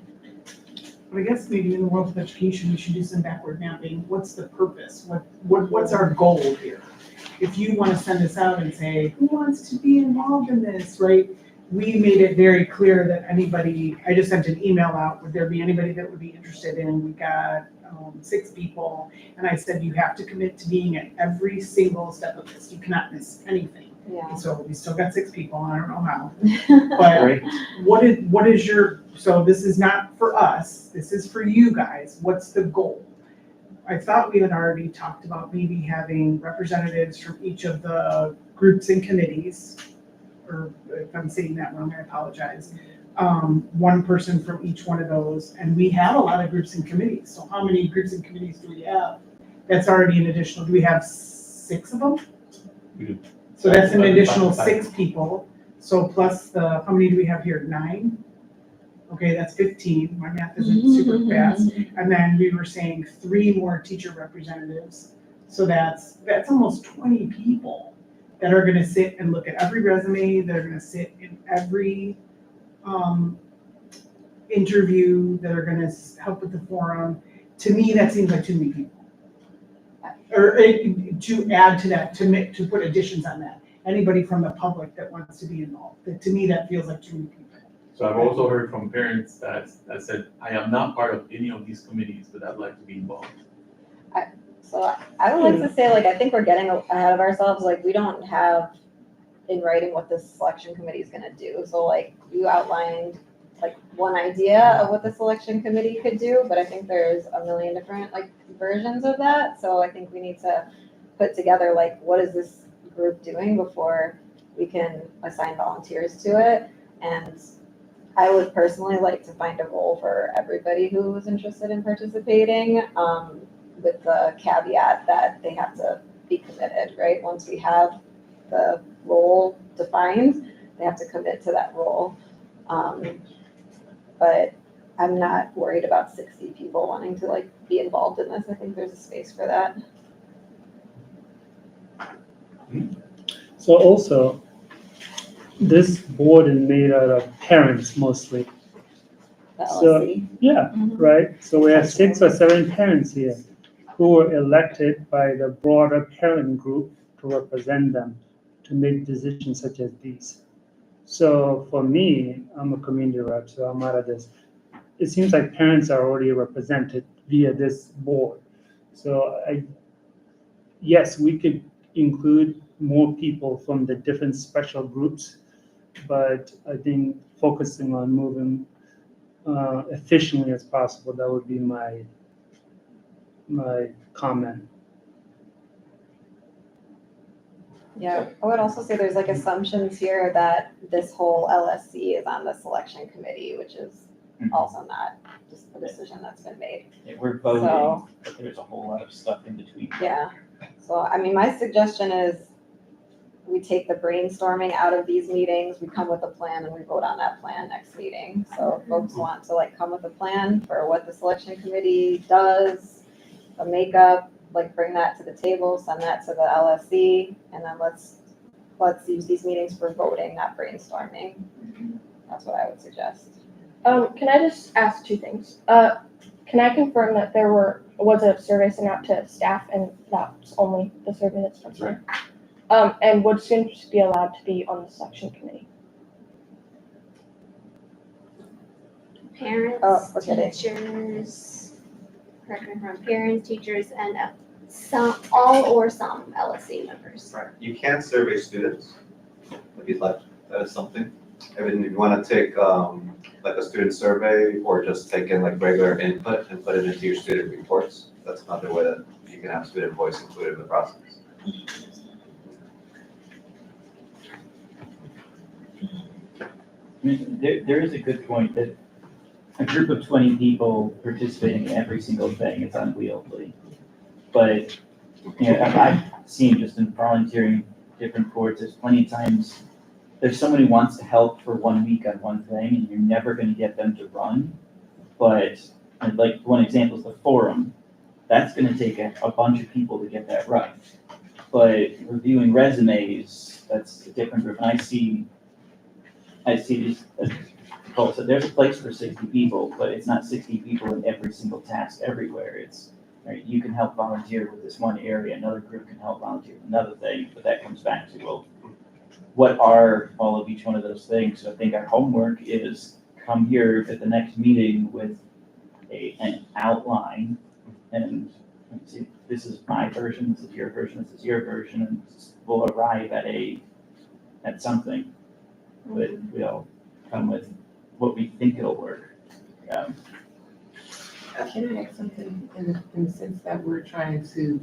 But I guess maybe in the world of education, we should do some backward mapping. What's the purpose? What's our goal here? If you want to send this out and say, who wants to be involved in this, right? We made it very clear that anybody, I just sent an email out, would there be anybody that would be interested in, we got 6 people. And I said, you have to commit to being at every single step of this. You cannot miss anything. Yeah. And so we still got 6 people, I don't know how. But Right. what is your, so this is not for us, this is for you guys. What's the goal? I thought we had already talked about maybe having representatives from each of the groups and committees, or if I'm saying that wrong, I apologize. One person from each one of those, and we have a lot of groups and committees. So how many groups and committees do we have? That's already an additional, do we have 6 of them? We do. So that's an additional Five. 6 people. So plus the, how many do we have here? 9? Okay, that's 15. My math isn't super fast. And then we were saying 3 more teacher representatives. So that's almost 20 people that are gonna sit and look at every resume, that are gonna sit in every interview, that are gonna help with the forum. To me, that seems like too many people. Or to add to that, to put additions on that. Anybody from the public that wants to be involved. To me, that feels like too many people. So I've also heard from parents that said, I am not part of any of these committees, but I'd like to be involved. So I would like to say, like, I think we're getting ahead of ourselves, like, we don't have in writing what this selection committee is gonna do. So like, you outlined like one idea of what the selection committee could do, but I think there's a million different like versions of that. So I think we need to put together like, what is this group doing before we can assign volunteers to it? And I would personally like to find a role for everybody who is interested in participating, with the caveat that they have to be committed, right? Once we have the role defined, they have to commit to that role. But I'm not worried about 60 people wanting to like be involved in this. I think there's a space for that. So also, this board is made out of parents mostly. The So- LLC. Yeah, Mhm. right? So we have 6 or 7 parents here who were elected by the broader parent group to represent them, to make decisions such as these. So for me, I'm a community rep, so I'm out of this. It seems like parents are already represented via this board. So yes, we could include more people from the different special groups, but I think focusing on moving efficiently as possible, that would be my comment. Yeah, I would also say there's like assumptions here that this whole LSC is on the selection committee, which is also not just a decision that's been made. Yeah, we're voting, So- but there's a whole lot of stuff in between. Yeah, so I mean, my suggestion is we take the brainstorming out of these meetings, we come with a plan and we vote on that plan next meeting. So if folks want to like come with a plan for what the selection committee does, the makeup, like bring that to the table, send that to the LSC, and then let's use these meetings for voting, not brainstorming. That's what I would suggest. Can I just ask 2 things? Can I confirm that there was a survey sent out to staff and that's only the survey that's That's right. and would students be allowed to be on the selection committee? Parents, Oh, okay. teachers, correct me if I'm wrong, parents, teachers, and all or some LSC members. Right, you can survey students, if you'd like, that is something. I mean, if you wanna take, like a student survey, or just take in like regular input and put it into your student reports, that's another way that you can have student voice included in the process. I mean, there is a good point that a group of 20 people participating in every single thing is unwieldy. But, you know, I've seen just in volunteering different boards, there's plenty of times, there's someone who wants to help for 1 week on one thing, and you're never gonna get them to run. But, and like, one example is the forum. That's gonna take a bunch of people to get that right. But reviewing resumes, that's a different group, and I see these, so there's a place for 60 people, but it's not 60 people in every single task everywhere. It's, right, you can help volunteer with this one area, another group can help volunteer with another thing, but that comes back to, well, what are all of each one of those things? So I think our homework is come here at the next meeting with an outline, and see, this is my version, this is your version, this is your version, and we'll arrive at something. But we all come with what we think it'll work. Can I add something in the sense that we're trying to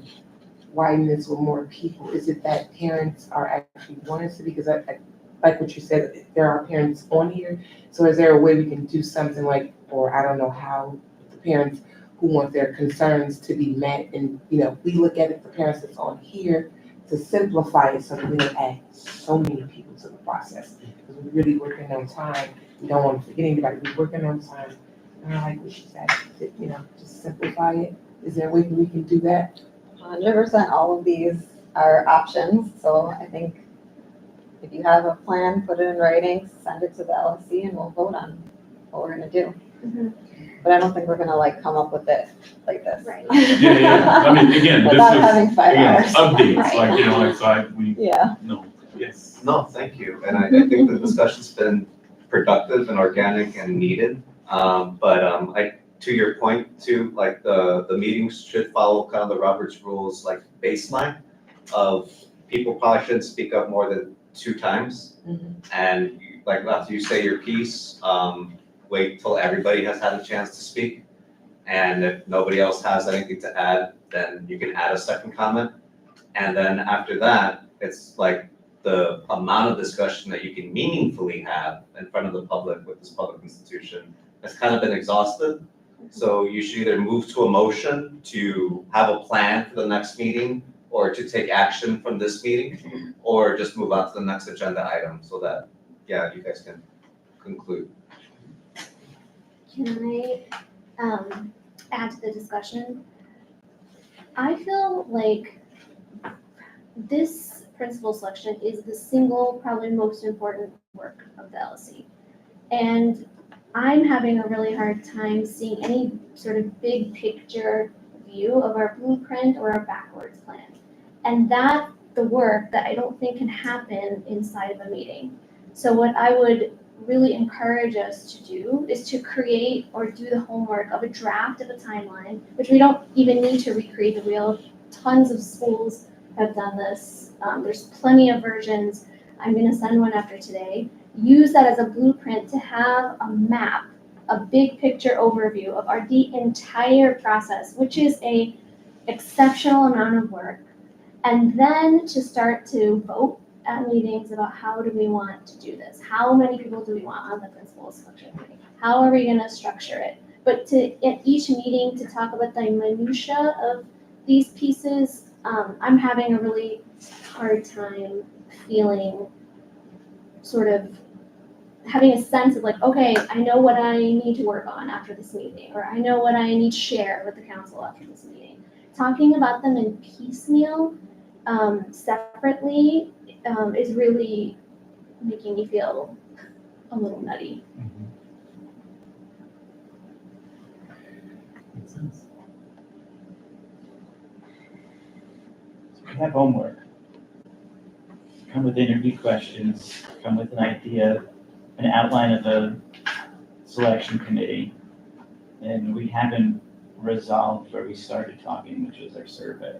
widen this with more people? Is it that parents are actually wanting to? Because I like what you said, there are parents on here. So is there a way we can do something like, or I don't know how, the parents who want their concerns to be met, and, you know, we look at it, the parents that's on here, to simplify it so that we don't add so many people to the process. Because we're really working on time. We don't want to forget anybody. We're working on time. And I like what she said, you know, just simplify it. Is there a way we can do that? 100%, all of these are options, so I think if you have a plan, put it in writing, send it to the LSC, and we'll vote on what we're gonna do. Mhm. But I don't think we're gonna like come up with it like this. Right. Yeah, I mean, again, this Without is, having 5 again, hours. updates, like, you know, like, so we, Yeah. no, yes. No, thank you, and I think the discussion's been productive and organic and needed. To your point too, like the meetings should follow kind of the Robert's rules, like baseline of people probably shouldn't speak up more than 2 times. And like after you say your piece, wait till everybody has had a chance to speak. And if nobody else has anything to add, then you can add a second comment. And then after that, it's like the amount of discussion that you can meaningfully have in front of the public with this public institution has kind of been exhausted. So you should either move to a motion to have a plan for the next meeting, or to take action from this meeting, or just move on to the next agenda item so that, yeah, you guys can conclude. Can I add to the discussion? I feel like this principal selection is the single, probably most important work of the LSC. And I'm having a really hard time seeing any sort of big picture view of our blueprint or our backwards plan. And that's the work that I don't think can happen inside of a meeting. So what I would really encourage us to do is to create or do the homework of a draft of a timeline, which we don't even need to recreate the wheel. Tons of schools have done this. There's plenty of versions. I'm gonna send one after today. Use that as a blueprint to have a map, a big picture overview of the entire process, which is a exceptional amount of work. And then to start to vote at meetings about how do we want to do this? How many people do we want on the principal selection committee? How are we gonna structure it? But to, at each meeting, to talk about the minutia of these pieces, I'm having a really hard time feeling sort of having a sense of like, okay, I know what I need to work on after this meeting, or I know what I need to share with the council after this meeting. Talking about them in piecemeal, separately, is really making me feel a little nutty. Makes sense. We have homework. Come with interview questions, come with an idea, an outline of the selection committee. And we haven't resolved where we started talking, which was our survey.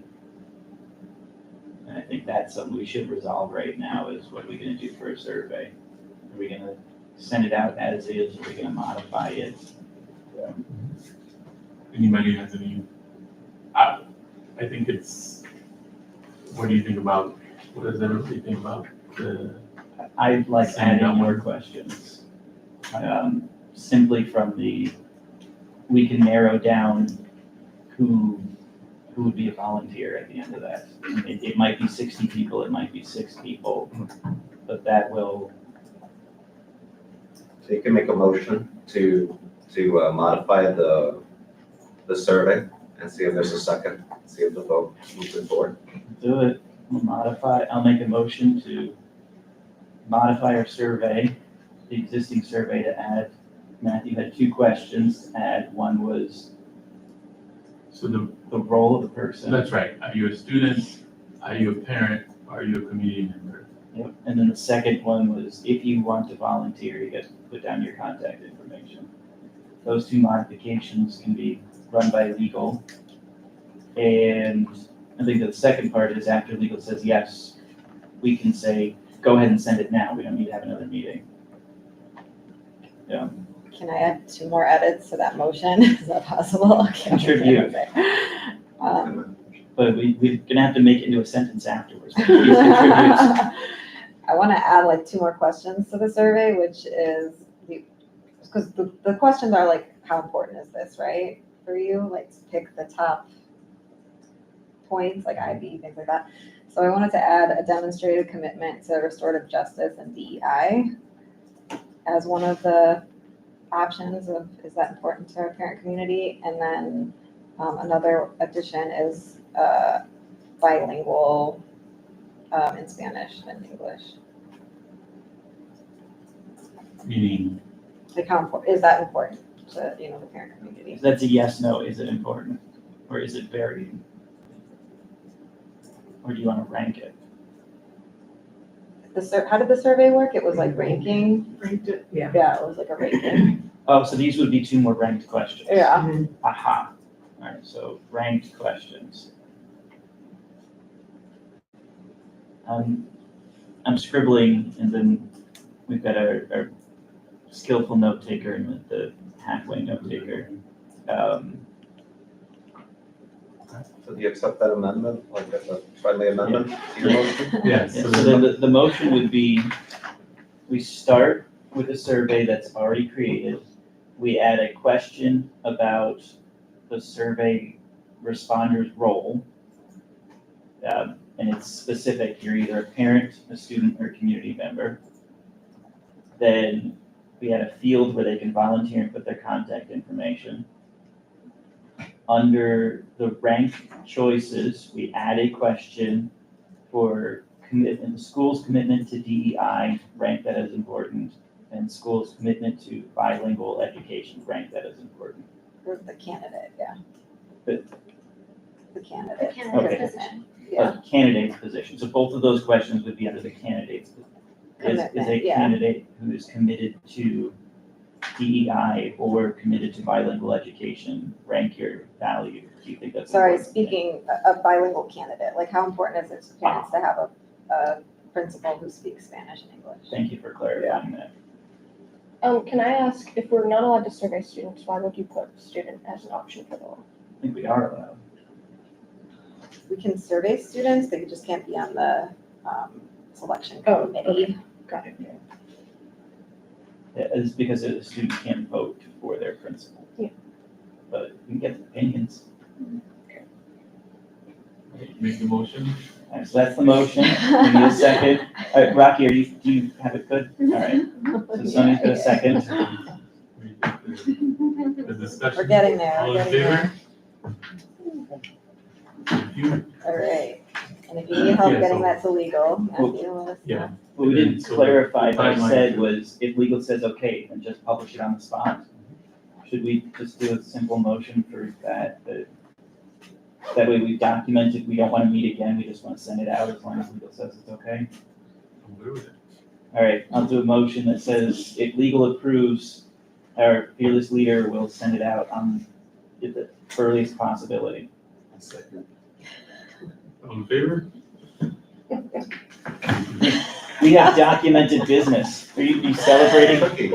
And I think that's something we should resolve right now, is what are we gonna do for a survey? Are we gonna send it out as is, or are we gonna modify it? Anybody has any, I think it's, what do you think about, what does everybody think about the, I'd like Send it adding out. more questions. Simply from we can narrow down who would be a volunteer at the end of that. It might be 60 people, it might be 6 people, but that will, So you can make a motion to modify the survey and see if there's a second, see if the vote moves it forward. do it. I'll make a motion to modify our survey, the existing survey, to add, Matthew had 2 questions to add. One was so the role of the person. that's right, are you a student, are you a parent, are you a community member? Yep. And then the second one was, if you want to volunteer, you get to put down your contact information. Those 2 modifications can be run by legal. And I think the second part is, after legal says yes, we can say, go ahead and send it now, we don't need to have another meeting. Yeah, Can I add 2 more edits to that motion? Is that possible? Okay. Contribute. Um, but we're gonna have to make it into a sentence afterwards. Please contribute. I want to add like 2 more questions to the survey, which is, because the questions are like, how important is this, right? For you, like pick the top points, like IB, things like that. So I wanted to add a demonstrated commitment to restorative justice and DEI as one of the options of, is that important to our parent community? And then another addition is bilingual in Spanish and English. Meaning, Like how important, is that important to, the parent community? That's a yes, no, is it important, or is it very, or do you wanna rank it? How did the survey work? It was like ranking? Ranked it, yeah. Yeah, it was like a ranking. Oh, so these would be 2 more ranked questions. Yeah. Aha, alright, so ranked questions. I'm scribbling, and then we've got our skillful note taker and the halfway note taker. So do you accept that amendment, like as a friendly amendment to your motion? yes, Yeah, so so then the motion would be, we start with a survey that's already created. We add a question about the survey responder's role. And it's specific, you're either a parent, a student, or a community member. Then we add a field where they can volunteer and put their contact information. Under the rank choices, we add a question for commitment, the school's commitment to DEI, rank that as important, and school's commitment to bilingual education, rank that as important. Or the candidate, yeah. The- The candidate. The candidate's Okay. position. Yeah, A candidate's position, so both of those questions would be under the candidate's. Is a Commitment, yeah. candidate who is committed to DEI or committed to bilingual education, rank your value, do you think that's? sorry, important? speaking of bilingual candidate, like how important is it to parents to have a principal who speaks Spanish and English? Thank you for clarifying that. Can I ask, if we're not allowed to survey students, why would you put student as an option for the law? I think we are allowed. We can survey students, they just can't be on the selection Oh, committee. Got it. Yeah, it's because the student can't vote for their principal. Yeah. But we can get opinions. make the motion. Alright, so that's the motion. We need a second. Alright, Rocky, do you have it good? Alright, so Sonny's got a second. The discussion. We're getting there, All we're in getting favor? there. Thank you. All right, and if you need help Yeah, getting so- that to legal, Matthew, let us know. Yeah. What we didn't So, clarify, what I timeline. said was, if legal says okay, then just publish it on the spot. Should we just do a simple motion for that, that way we've documented, we don't wanna meet again, we just wanna send it out as long as legal says it's okay? I'm good with it. All right, I'll do a motion that says if legal approves, our fearless leader will send it out on at the earliest possibility. All in favor? We have documented business. Are you celebrating Cooking.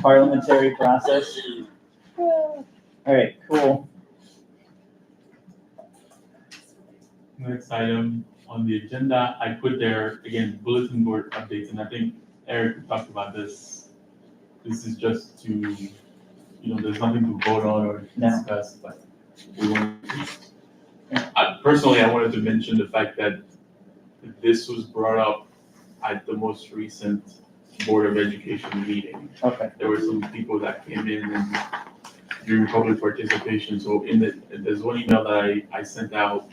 parliamentary process? All right, cool. Next item on the agenda, I put there, again, bulletin board updates, and I think Eric talked about this. This is just to, there's nothing to vote on or No. discuss, but we wanted to. Personally, I wanted to mention the fact that this was brought up at the most recent Board of Education meeting. Okay. There were some people that came in and during public participation, so there's one email that I sent out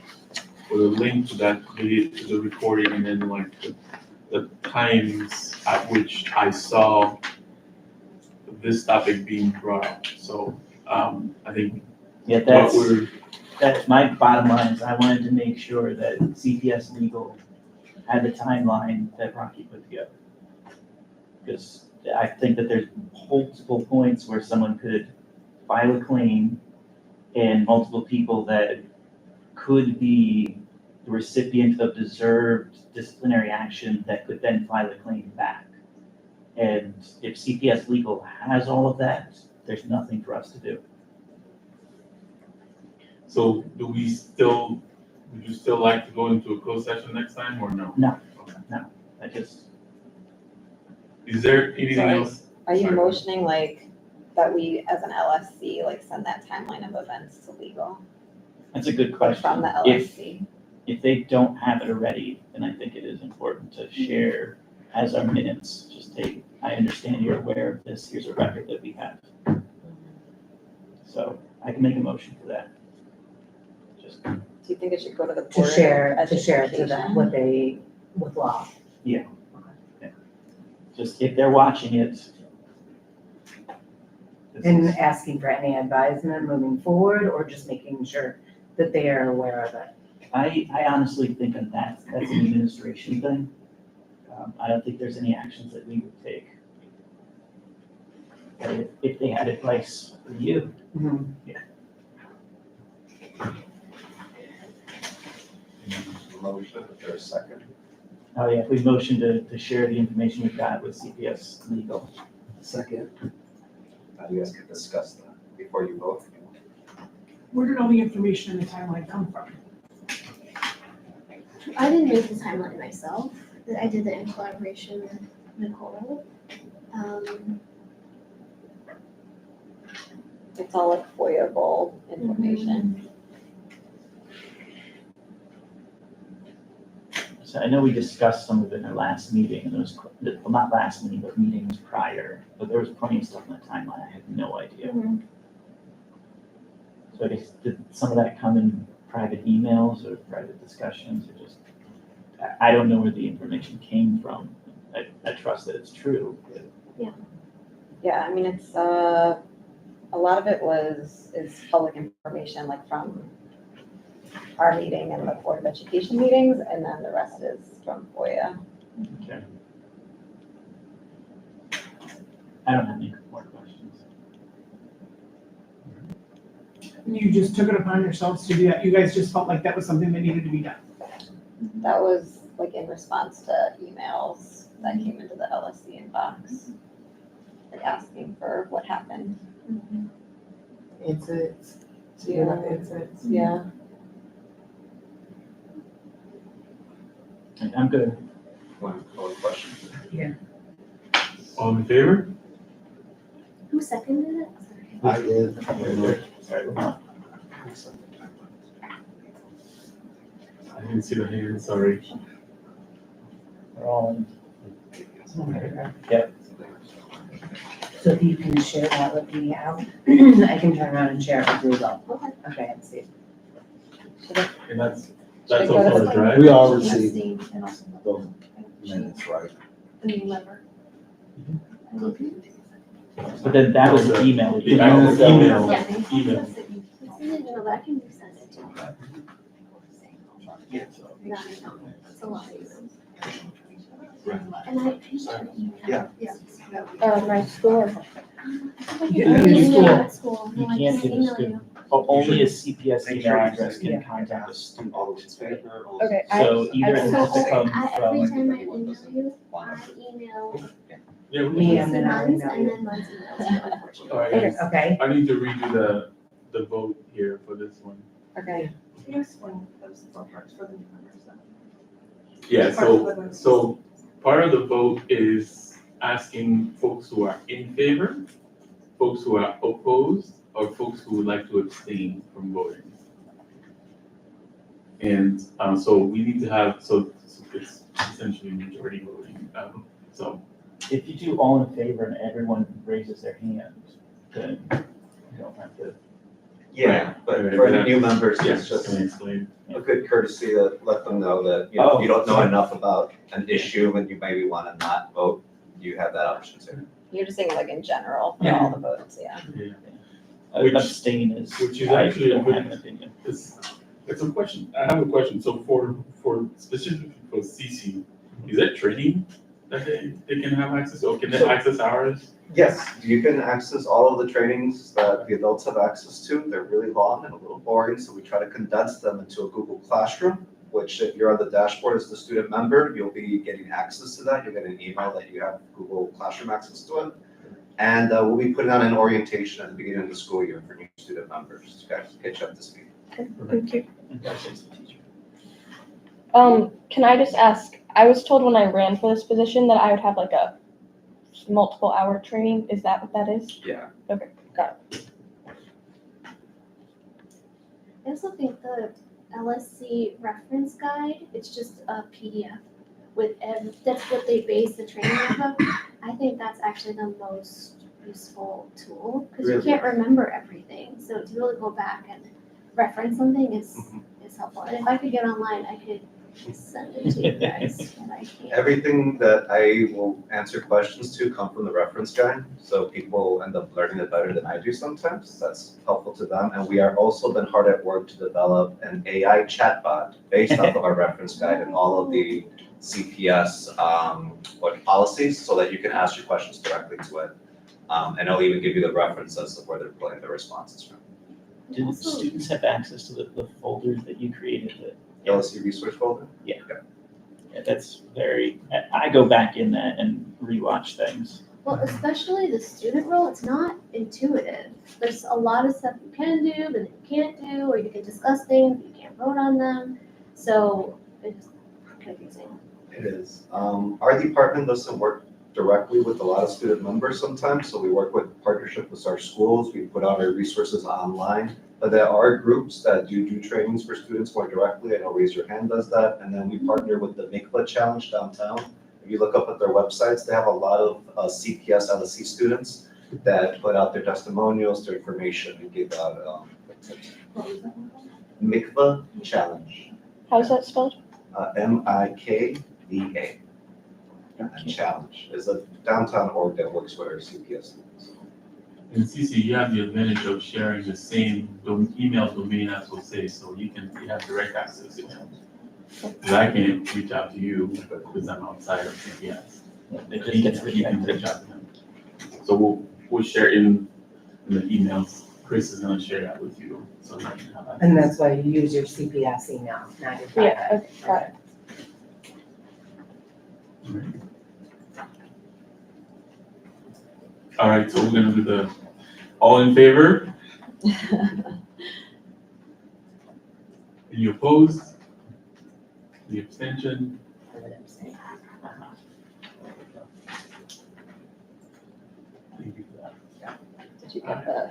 with a link to that video, to the recording, and then like the times at which I saw this topic being brought up. So, I think Yeah, that's my bottom line is I wanted to make sure that CPS Legal had the timeline that Rocky put together. Because I think that there's multiple points where someone could file a claim and multiple people that could be the recipient of deserved disciplinary action that could then file a claim back. And if CPS Legal has all of that, there's nothing for us to do. So would you still like to go into a closed session next time or no? No. Okay. I just, Is there anything Sorry. else? Are you Sorry. motioning like that we, as an LSC, like send that timeline of events to legal that's a good or question. from the If LSC? If they don't have it already, then I think it is important to share as our minutes. Just take, I understand you're aware of this, here's a record that we have. So I can make a motion for that. Just, Do you think it should go to the To board? of share to them Education? what they, with law. just if they're watching it. this And is- asking for any advisement moving forward, or just making sure that they are aware of it. I honestly think that that's an administration thing. I don't think there's any actions that we would take. But if they had advice for you, Motion, if there's a second. oh yeah, we motion to share the information we've got with CPS Legal. Second. You guys can discuss that before you vote. Where did all the information in the timeline come from? I didn't make the timeline myself. I did it in collaboration with Nicole. It's all like FOIA-able information. So I know we discussed some of it in our last meeting, and there was, well, not last meeting, but meetings prior, but there was plenty of stuff in the timeline, I had no idea. So I guess, did some of that come in private emails or private discussions, or just, I don't know where the information came from. I trust that it's true. Yeah, I mean, it's, a lot of it is public information, like from our meeting and the Board of Education meetings, and then the rest is from FOIA. Okay. I don't have any more questions. You just took it upon yourselves to do that. You guys just felt like that was something that needed to be done. That was like in response to emails that came into the LSC inbox, like asking for what happened. Incidents. Yeah. Incidents. Yeah. I'm good. One question. All in favor? Who seconded it? I did. Sorry. I didn't see the hand, sorry. We're all in. So if you can share that with me, I can turn around and share it with legal. Okay. Okay, and see. And that's Should I go also to the the- drive. We all received those minutes, right? But then that was the email. The actual email. Yeah. Email. It's an email, but I can resend it to you. No, I don't. It's a lot of emails. And I appreciate you. Yeah. My school or? Yeah, your school. At school. You No, I can't can't do email this. you. Only a CPS Make email sure you address say- can Yeah. contact a student. All of its paper, all Okay, So either it I- has to So come every from, time I email you, I email Yeah, we Me can. and then I'll Mun's email and you. then Mun's emails you, unfortunately. All right, guys. Okay, I need to redo the vote here for this one. Okay. Here's one, those for parks for the new members. Yeah, Part of the vote. so part of the vote is asking folks who are in favor, folks who are opposed, or folks who would like to abstain from voting. And so we need to have, so it's essentially majority voting. So, if you do all in favor and everyone raises their hand, then you don't have to. Yeah, but Right, for right. the new members, yeah, it's just can I explain? a good courtesy to let them know that, you don't know enough about an issue and you maybe wanna not vote, you have that option too. You're just saying like in general for all the votes, yeah. Yeah. Which, abstain is. which is I actually a don't good- have an opinion. It's a question, I have a question, so for specifically for CC, is that training that they can have access, or can they access ours? Yes, you can access all of the trainings that the adults have access to. They're really long and a little boring, so we try to condense them into a Google Classroom, which if you're on the dashboard as the student member, you'll be getting access to that. You'll get an email that you have Google Classroom access to it. And we'll be putting on an orientation at the beginning of the school year for new student members to guys get you up to speed. Thank you. And that's just the teacher. Can I just ask, I was told when I ran for this position that I would have like a multiple hour training. Is that what that is? Yeah. Okay, got it. I also think the LSC reference guide, it's just a PDF with, that's what they base the training off of. I think that's actually the most useful tool, because you Really? can't remember everything. So to be able to go back and reference something is helpful. And if I could get online, I could send it to you guys, but I can't. Everything that I will answer questions to come from the reference guide, so people end up learning it better than I do sometimes. That's helpful to them. And we are also been hard at work to develop an AI chatbot based off of our reference guide and all of the CPS policies, so that you can ask your questions directly to it. And it'll even give you the references of where they're pulling the responses from. Do the students have access to the folders that you created? LSU resource folder? Yeah, that's very, I go back in that and rewatch things. Well, especially the student role, it's not intuitive. There's a lot of stuff you can do, but you can't do, or you can discuss things, but you can't vote on them. So it's confusing. It is. Our department doesn't work directly with a lot of student members sometimes, so we work with partnership with our schools. We put out our resources online, but there are groups that do trainings for students more directly. I know Raise Your Hand does that, and then we partner with the MICLA Challenge downtown. If you look up at their websites, they have a lot of CPS LSC students that put out their testimonials, their information, and give out tips. MICLA Challenge, How's that spelled? MIKVA. And Challenge is a downtown org that works with our CPS students. And CC, you have the advantage of sharing the same email domain as Jose, so you have direct access to him. Because I can't reach out to you because I'm outside of CPS. It just gets You can rejected. reach out to him. So we'll share in the emails. Chris is gonna share that with you, so you can have that. and that's why you use your CPS email, not your private. Yeah, okay, got it. All right, so we're gonna do all in favor? Any opposed? Any abstention? Thank you for that. Did you get the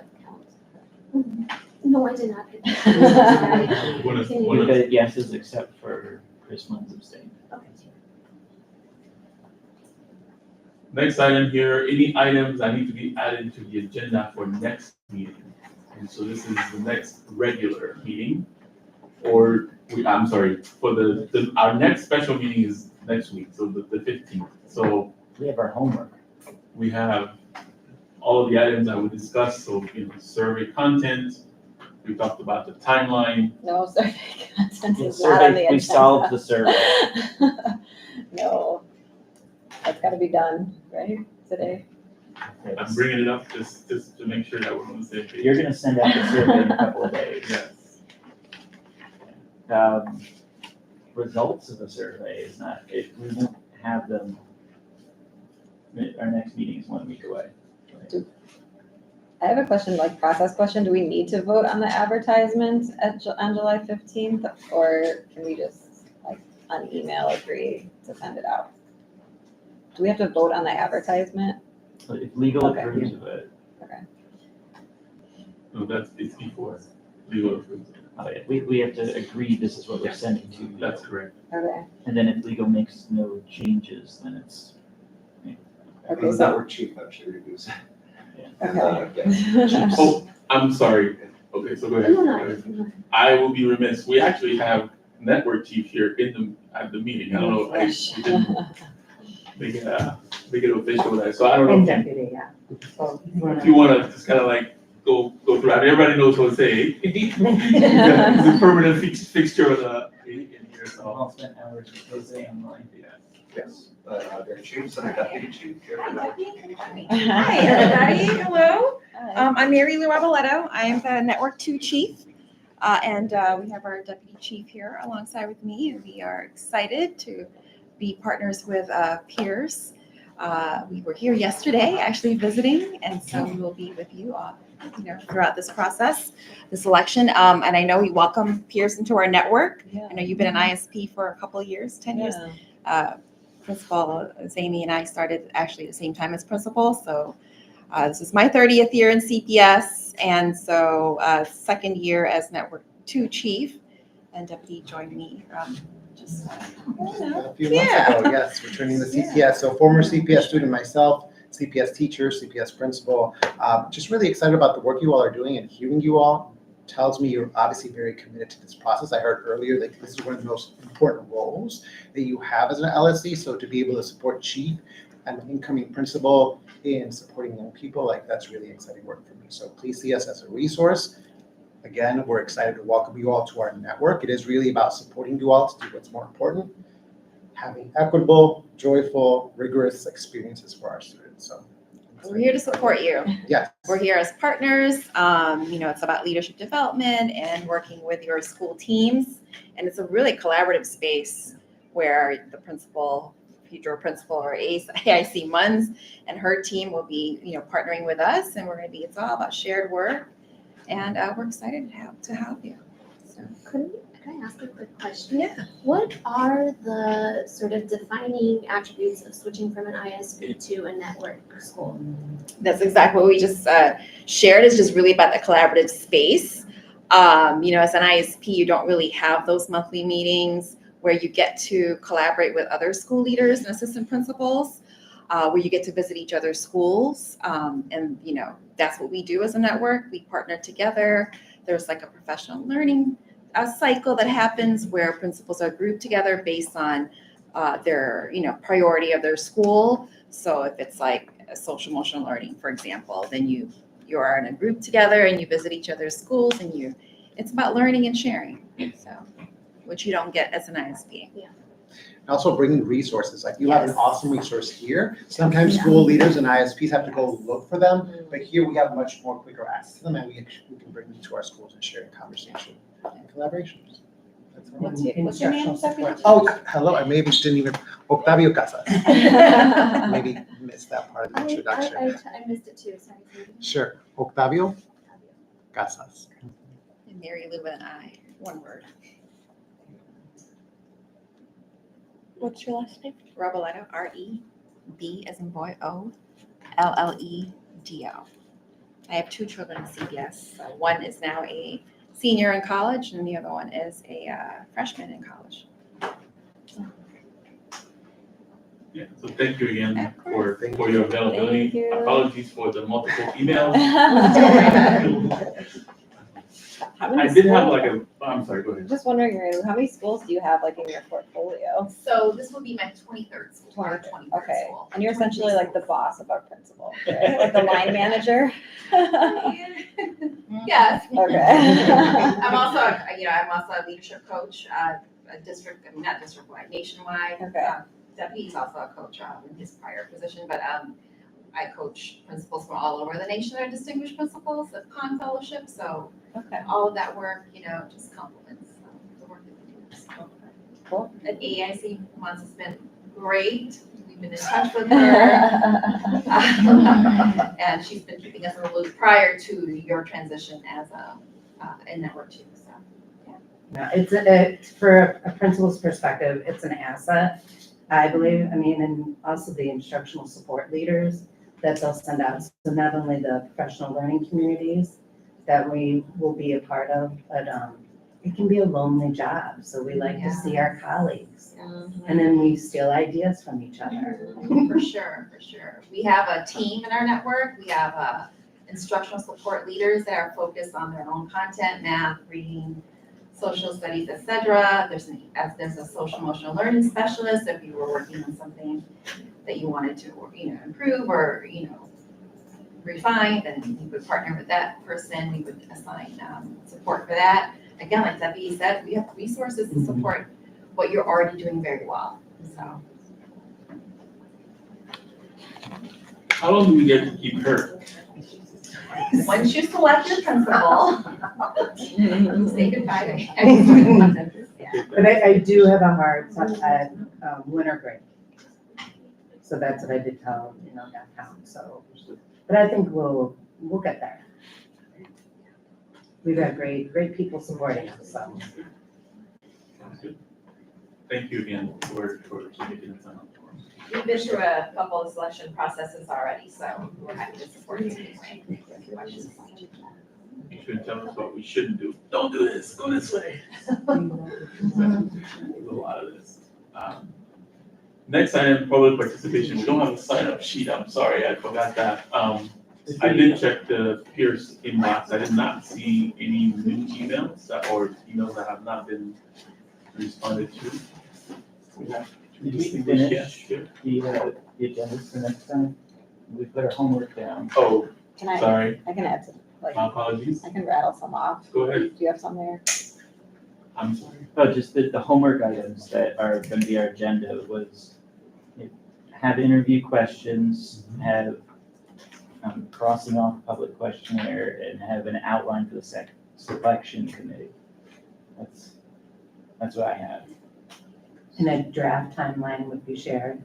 No, I did not get that. One of- Can you- one of- The yeses except for Chris Munn's abstain. Okay. Next item here, any items that need to be added to the agenda for next meeting? And so this is the next regular meeting, or, I'm sorry, for our next special meeting is next week, so the 15th. So We have our homework. we have all of the items that we discussed, so, survey content, we talked about the timeline, No, survey content The is not on the survey, agenda. we solved the survey. No. That's gotta be done, right, today? I'm bringing it up just to make sure that we're on the same page. You're gonna send out the survey in a couple of days. Yes. Results of the survey is not, we won't have them, our next meeting is 1 week away. I have a question, like process question. Do we need to vote on the advertisement on July 15th? Or can we just like on email agree to send it out? Do we have to vote on the advertisement? So if legal Okay. approves of it, No, it's before legal approval. we have to agree this is what we're sending to you. That's correct. Okay, And then if legal makes no changes, then it's, okay, The so, network chief actually reviews it. okay. Oh, I'm sorry. Okay, so go ahead. No. I will be remiss. We actually have network chief here at the meeting. I don't know if we didn't make it official with that. So I don't know And if deputy, yeah. So if you wanna just kind of like go through. I mean, everybody knows Jose. He's a permanent fixture in here. So I'll spend hours with Jose online. Yes, their chiefs and their deputy chief here for that. Hi, everybody. Hello. Hi. I'm Mary Lou Aboletto. I am the Network 2 Chief. And we have our Deputy Chief here alongside with me. And we are excited to be partners with Peirce. We were here yesterday, actually visiting, and so we will be with you throughout this process, this election. And I know we welcome Peirce into our network. Yeah. I know you've been an ISP for a couple of years, 10 years. Principal Zamy and I started actually at the same time as principal. So this is my 30th year in CPS. And so second year as Network 2 Chief, and Deputy joined me just A few months ago, yes, returning to CPS. So former CPS student myself, CPS teacher, CPS principal. Just really excited about the work you all are doing, and hearing you all tells me you're obviously very committed to this process. I heard earlier that this is one of the most important roles that you have as an LSC. So to be able to support chief and an incoming principal in supporting young people, like that's really exciting work for me. So please see us as a resource. Again, we're excited to welcome you all to our network. It is really about supporting you all to do what's more important, having equitable, joyful, rigorous experiences for our students. So we're here to support you. yes. We're here as partners. It's about leadership development and working with your school teams. And it's a really collaborative space where the principal, future principal, or AIC Munns and her team will be, partnering with us. And it's all about shared work. And we're excited to have you. So. Could I ask a quick question? Yeah. What are the sort of defining attributes of switching from an ISP to a network school? That's exactly what we just shared. Is just really about the collaborative space. As an ISP, you don't really have those monthly meetings where you get to collaborate with other school leaders and assistant principals, where you get to visit each other's schools. That's what we do as a network. We partner together. There's like a professional learning cycle that happens where principals are grouped together based on their, priority of their school. So if it's like a social emotional learning, for example, then you are in a group together and you visit each other's schools, and it's about learning and sharing. So, which you don't get as an ISP. Yeah. Also bringing resources, like you have an awesome resource here. Sometimes school leaders and ISPs have to go look for them, but here we have much more quicker access to them, and we can bring them to our schools and share in conversation and collaborations. That's all. What's your name, Deputy? Oh, hello, I maybe didn't even, Octavio Casas. Maybe missed that part of the introduction. I missed it too, sorry. Sure, Octavio Casas. And Mary Lou and I, one word. What's your last name? Roboletto, REB as in boy, OLLEDO. I have 2 children in CPS. One is now a senior in college, and the other one is a freshman in college. Yeah, so thank you again Of for your availability. Thank you. Apologies for the multiple emails. How many I did have schools- I'm sorry, go ahead. Just wondering, Raylu, how many schools do you have like in your portfolio? So this will be my 23rd school, our 23rd Okay, school. and you're essentially like the boss of our principal, right? Like the line manager? Yes. Okay. I'm also a leadership coach, not district-wide, nationwide. Okay. Deputy's also a coach in his prior position, but I coach principals from all over the nation that are distinguished principals of Con Fellowship, so Okay. all of that work, just complements the work that we do. So, Cool. at AIC months has been great. We've been in touch with her. And she's been keeping us in the loop prior to your transition as a network too, so. No, it's for a principal's perspective, it's an asset, I believe, and also the instructional support leaders that they'll send out. So not only the professional learning communities that we will be a part of, but it can be a lonely job. So we like to see our colleagues, and then we steal ideas from each other. For sure. We have a team in our network. We have instructional support leaders that are focused on their own content, math, reading, social studies, etc. There's a social emotional learning specialist if you were working on something that you wanted to improve or refine, then we would partner with that person. We would assign support for that. Again, like Debbie said, we have resources to support what you're already doing very well. So. How long do we get to keep her? Once you select your principal, say goodbye to everyone. But I do have a hard time at winter break. So that's what I did tell, downtown, so, but I think we'll get there. We've got great people supporting us, so. Sounds good. Thank you again for making the time. We've been through a couple of selection processes already, so we're happy to support you anyway. You should tell us what we shouldn't do. Don't do this, go this way. There's a lot of this. Next item, public participation. We don't have a sign-up sheet. I'm sorry, I forgot that. I did check the Peirce inbox. I did not see any new emails or emails that have not been responded to. Did we finish the agendas for next time? We put our homework down. Oh, Can I sorry, can add some, like, my apologies. I can rattle some off. Go ahead. Do you have some there? I'm sorry. Oh, just the homework items that are gonna be our agenda was have interview questions, have crossing off public questionnaire, and have an outline for the selection committee. That's what I have. And a draft timeline would be shared.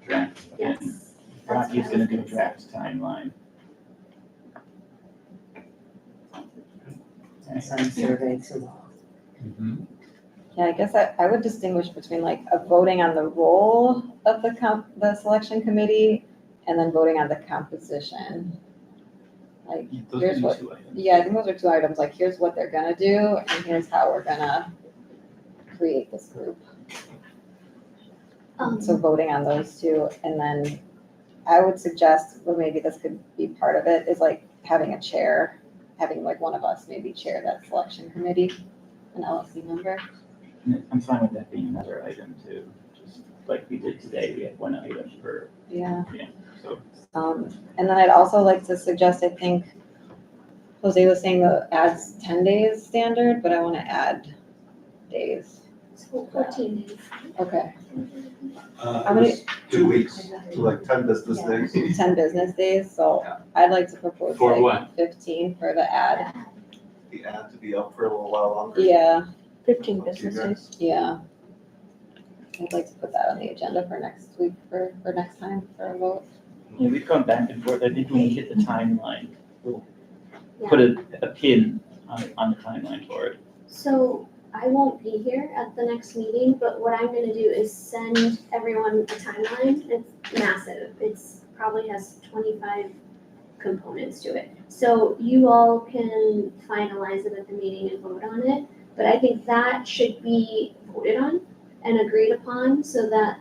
Draft. Yes. Rocky's gonna do a draft timeline. And some survey too. Yeah, I guess I would distinguish between like a voting on the role of the selection committee and then voting on the composition. Like, Those here's are the what, two items. yeah, I think those are two items, like here's what they're gonna do and here's how we're gonna create this group. So voting on those two, and then I would suggest, well, maybe this could be part of it, is like having a chair, having like one of us maybe chair that selection committee, an LSC member. I'm fine with that being another item too, just like we did today, we had one item per, Yeah. so. And then I'd also like to suggest, I think Jose was saying the adds 10 days standard, but I want to add days. 14 days. Okay, How many- 2 weeks, to like 10 business days. 10 business days, so I'd like to propose For like what? 15 for the ad. The ad to be up for a little while longer. Yeah, 15 business days. yeah. I'd like to put that on the agenda for next week, for next time for a vote. Yeah, we've gone back and forth, I think when we hit the timeline, we'll put a pin on the timeline for it. So I won't be here at the next meeting, but what I'm gonna do is send everyone a timeline. It's massive. It's probably has 25 components to it. So you all can finalize it at the meeting and vote on it. But I think that should be voted on and agreed upon so that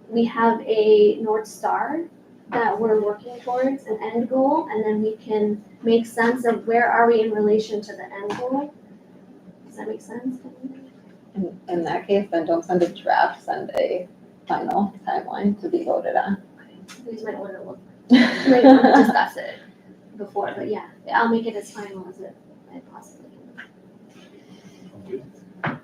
we have a North Star that we're working towards, an end goal, and then we can make sense of where are we in relation to the end goal. Does that make sense? In that case, then don't send a draft, send a final timeline to be voted on. We just might want to look, might want to discuss it before, but yeah, I'll make it as final as I possibly can.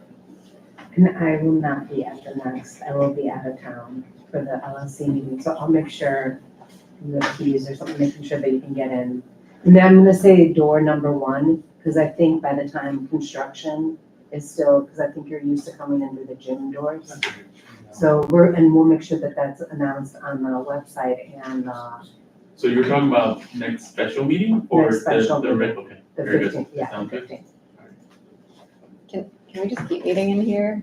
And I will not be at the next, I will be out of town for the LLC meeting, so I'll make sure the keys or something, making sure that you can get in. And then I'm gonna say door number 1, because I think by the time construction is still, because I think you're used to coming in through the gym doors. So we'll make sure that that's announced on the website and, So you're talking about next special meeting or Next special the meeting. okay, the very good. 15th, yeah, Sounds the good. 15th. Can we just keep meeting in here?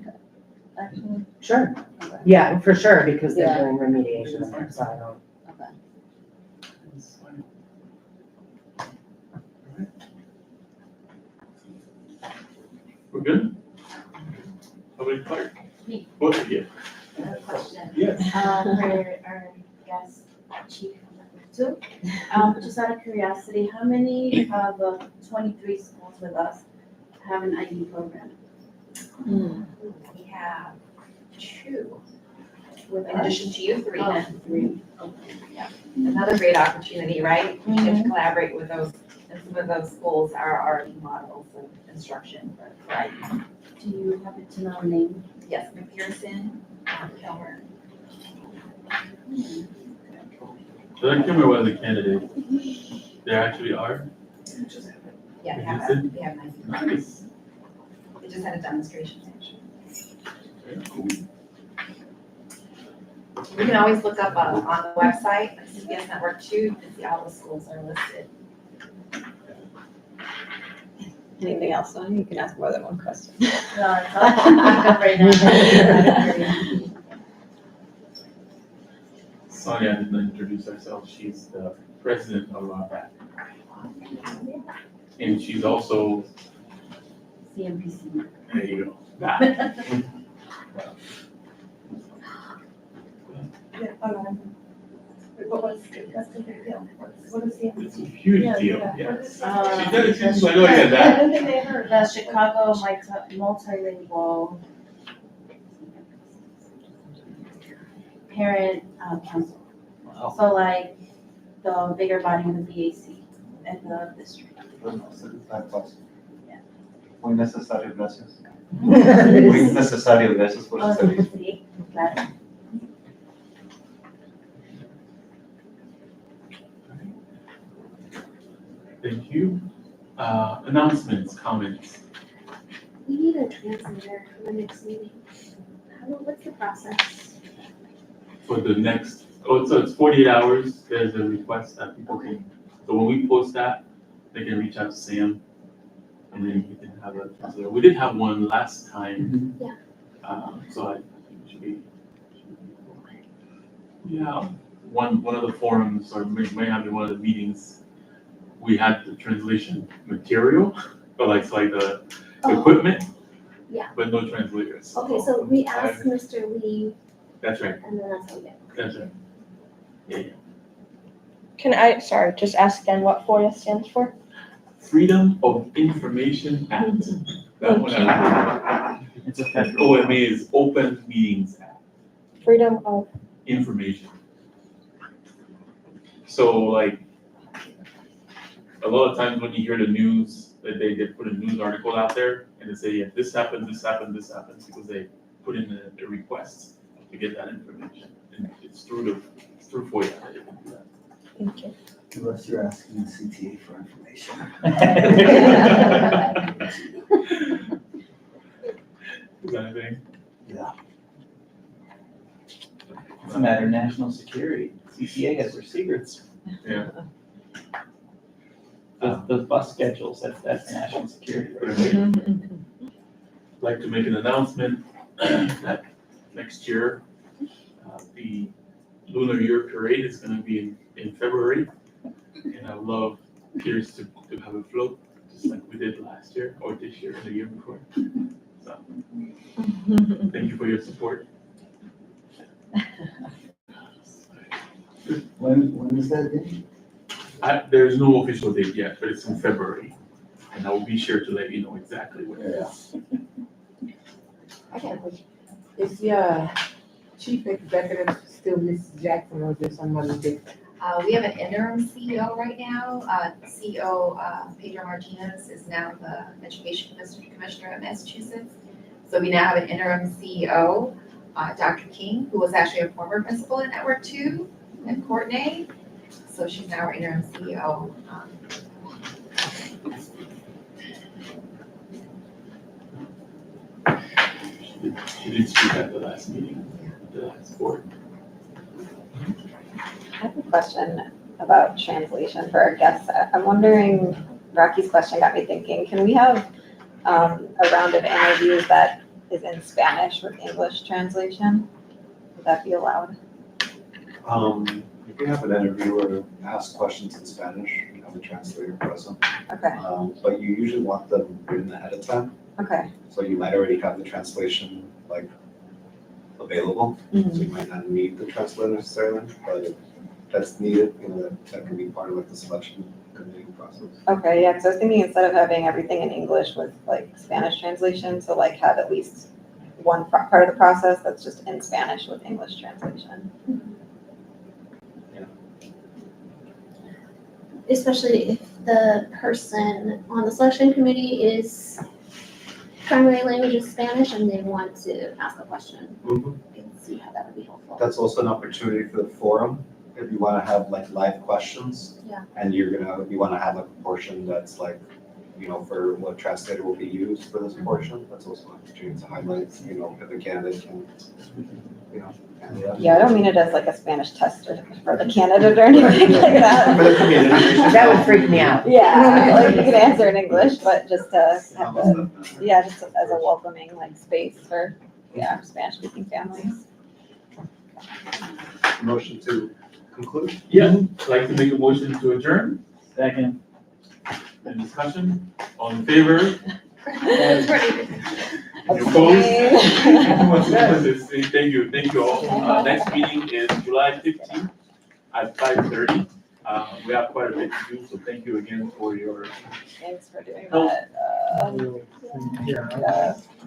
Actually, Sure, okay. yeah, for sure, because they're Yeah. doing remediation in there, so I don't. Okay. We're good? Public clerk? Me. Both of you? Another question. Yes. For our guest, Chief two. Just out of curiosity, how many of the 23 schools with us have an ID program? We have 2, With in us? addition to you 3 Oh, then. 3. Another great opportunity, right? We get to collaborate with those, and some of those schools are already models of instruction for ID. Do you happen to know a name? Yes, McPherson, Kilmer. So I can't remember what the candidate. There actually are. Yeah, Is we have, it? we have 19. Nice. We just had a demonstration actually. Very cool. We can always look up on the website, CBS Network 2, and see all the schools are listed. Anything else, Sonia? You can ask more than one question. No, it's all I can think of right now. Sonia didn't introduce herself. She's the president of our and she's also, CMPC. there you go, that. Yeah, what was, that's a big deal. What is the? It's a huge Yeah, deal, yeah. yes. She Um, does, she's like, oh yeah, I that. don't think they heard. The Chicago Multilingual Parent Council. So like the bigger body of the BAC at the district. Muy necesario, gracias. Muy necesario, gracias por su Oh, servicio. sí, claro. Thank you. Announcements, comments. We need a translator for the next meeting. What's the process? For the next, so it's 48 hours, there's a request that people can, so when we post that, they can reach out to Sam, and then we can have a translator. We did have one last time. Yeah. So I think it should be. Yeah, one of the forums, or may have been one of the meetings, we had the translation material, but like, so like the equipment. Yeah. But no translators. Okay, so we asked Mr. Lee, That's right, and then that's how we get. that's right. Yeah. Can I, sorry, just ask again what FOIA stands for? Freedom of Information Act. That one, It's a federal. OMA is Open Meetings Act, Freedom of, information. So like, a lot of times when you hear the news, that they put a news article out there and they say, yeah, this happened, this happened, this happened, because they put in a request to get that information. And it's through FOIA that they can do that. thank you. Unless you're asking the CTA for information. Is that anything? Yeah. It's a matter of national security. CCA has their secrets. Yeah. Those bus schedules, that's national security. I'd like to make an announcement that next year, the Lunar Year Parade is gonna be in February. And I would love Peirce to have a float, just like we did last year, or this year, or the year before. So, thank you for your support. When is that again? There's no official date yet, but it's in February. And I will be sure to let you know exactly when it is. Is the chief executive still Mrs. Jackson or is there someone different? We have an interim CEO right now. CEO Pedro Martinez is now the education commissioner of Massachusetts. So we now have an interim CEO, Dr. King, who was actually a former principal at Network 2 at Courtenay. So she's now our interim CEO. She did speak at the last meeting, the last board. I have a question about translation for our guests. I'm wondering, Rocky's question got me thinking, can we have a round of interviews that is in Spanish with English translation? Would that be allowed? You can have an interviewer ask questions in Spanish, you have a translator present. Okay, But you usually want them written ahead of time, okay. so you might already have the translation like available. So you might not need the translator necessarily, but if that's needed, that can be part of like the selection committee process. Okay, yeah, because I was thinking instead of having everything in English with like Spanish translation, so like have at least one part of the process that's just in Spanish with English translation. Especially if the person on the selection committee is primary language is Spanish and they want to ask a question. You can see how that would be helpful. That's also an opportunity for the forum, if you wanna have like live questions. Yeah. And you wanna have like a portion that's like, for what translator will be used for this portion, that's also an opportunity to highlight, if the candidate can, handle that. Yeah, I don't mean it as like a Spanish test for the candidate or anything like that. For the community. That would freak me out. Yeah, like you can answer in English, but just to have just as a welcoming like space for, Spanish speaking families. Motion to conclude? Yeah, I'd like to make a motion to adjourn. Second. Any discussion? All in favor? Any opposed? Abstain. Thank you all. Next meeting is July 15th at 5:30. We have quite a bit to do, so thank you again for your Thanks for doing help. that. Yeah.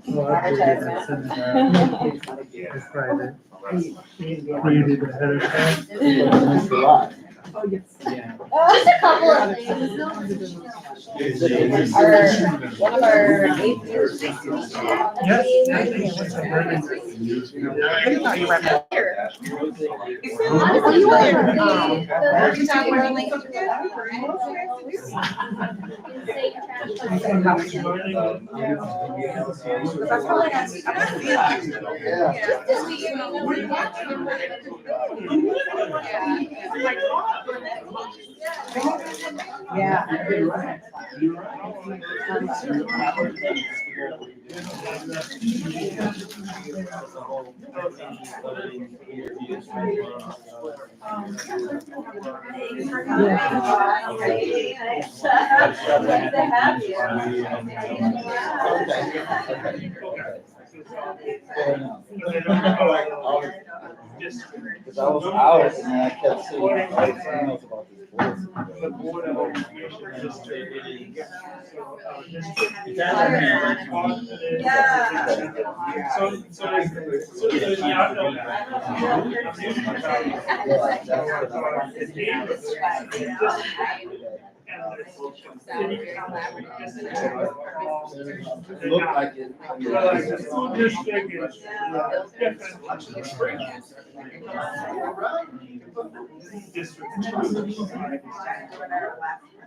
Advertisement. It's Friday. Will you do it ahead of time? Oh, yes. Yeah. Just a couple of things. One of our atheists. Because I was out and I kept seeing emails about this It looked like it.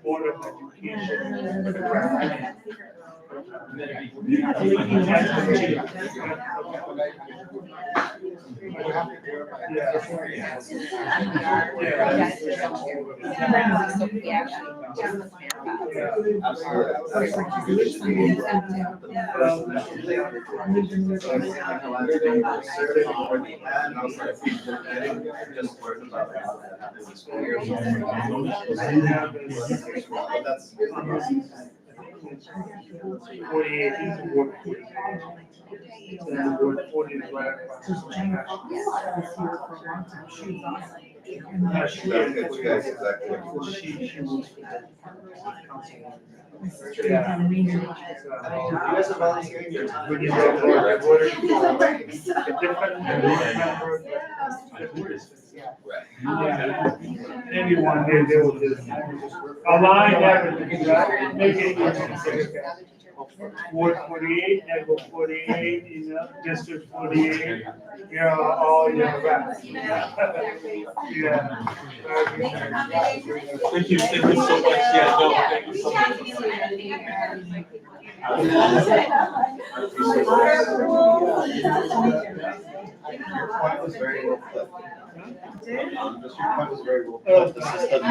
Board of Education. Anyone here, they will just align everything, right? Make it easy. Ward 48, Neighbor 48, District 48, all your reps. Yeah. Thank you so much, yeah, no, thank you so much. Your point was very well put. Just your point was very well put. The system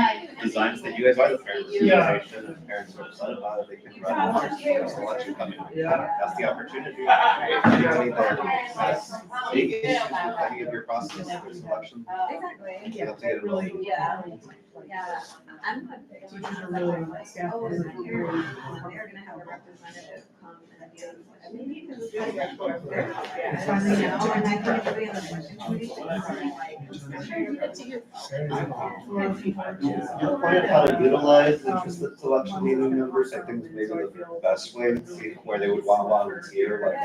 designs that you guys are the parents. Yeah. If parents are upset about it, they can run there's an election coming. Yeah. That's the opportunity. Anybody that's big issues with any of your process, there's an election. Exactly. You have to get it Really, rolling. Yeah. I'm. teachers are really, staff are really. They're gonna have a representative come and give, maybe you can just. Yeah. Your point of how to utilize interested selection meeting members, I think is maybe the best way to see where they would want to volunteer, like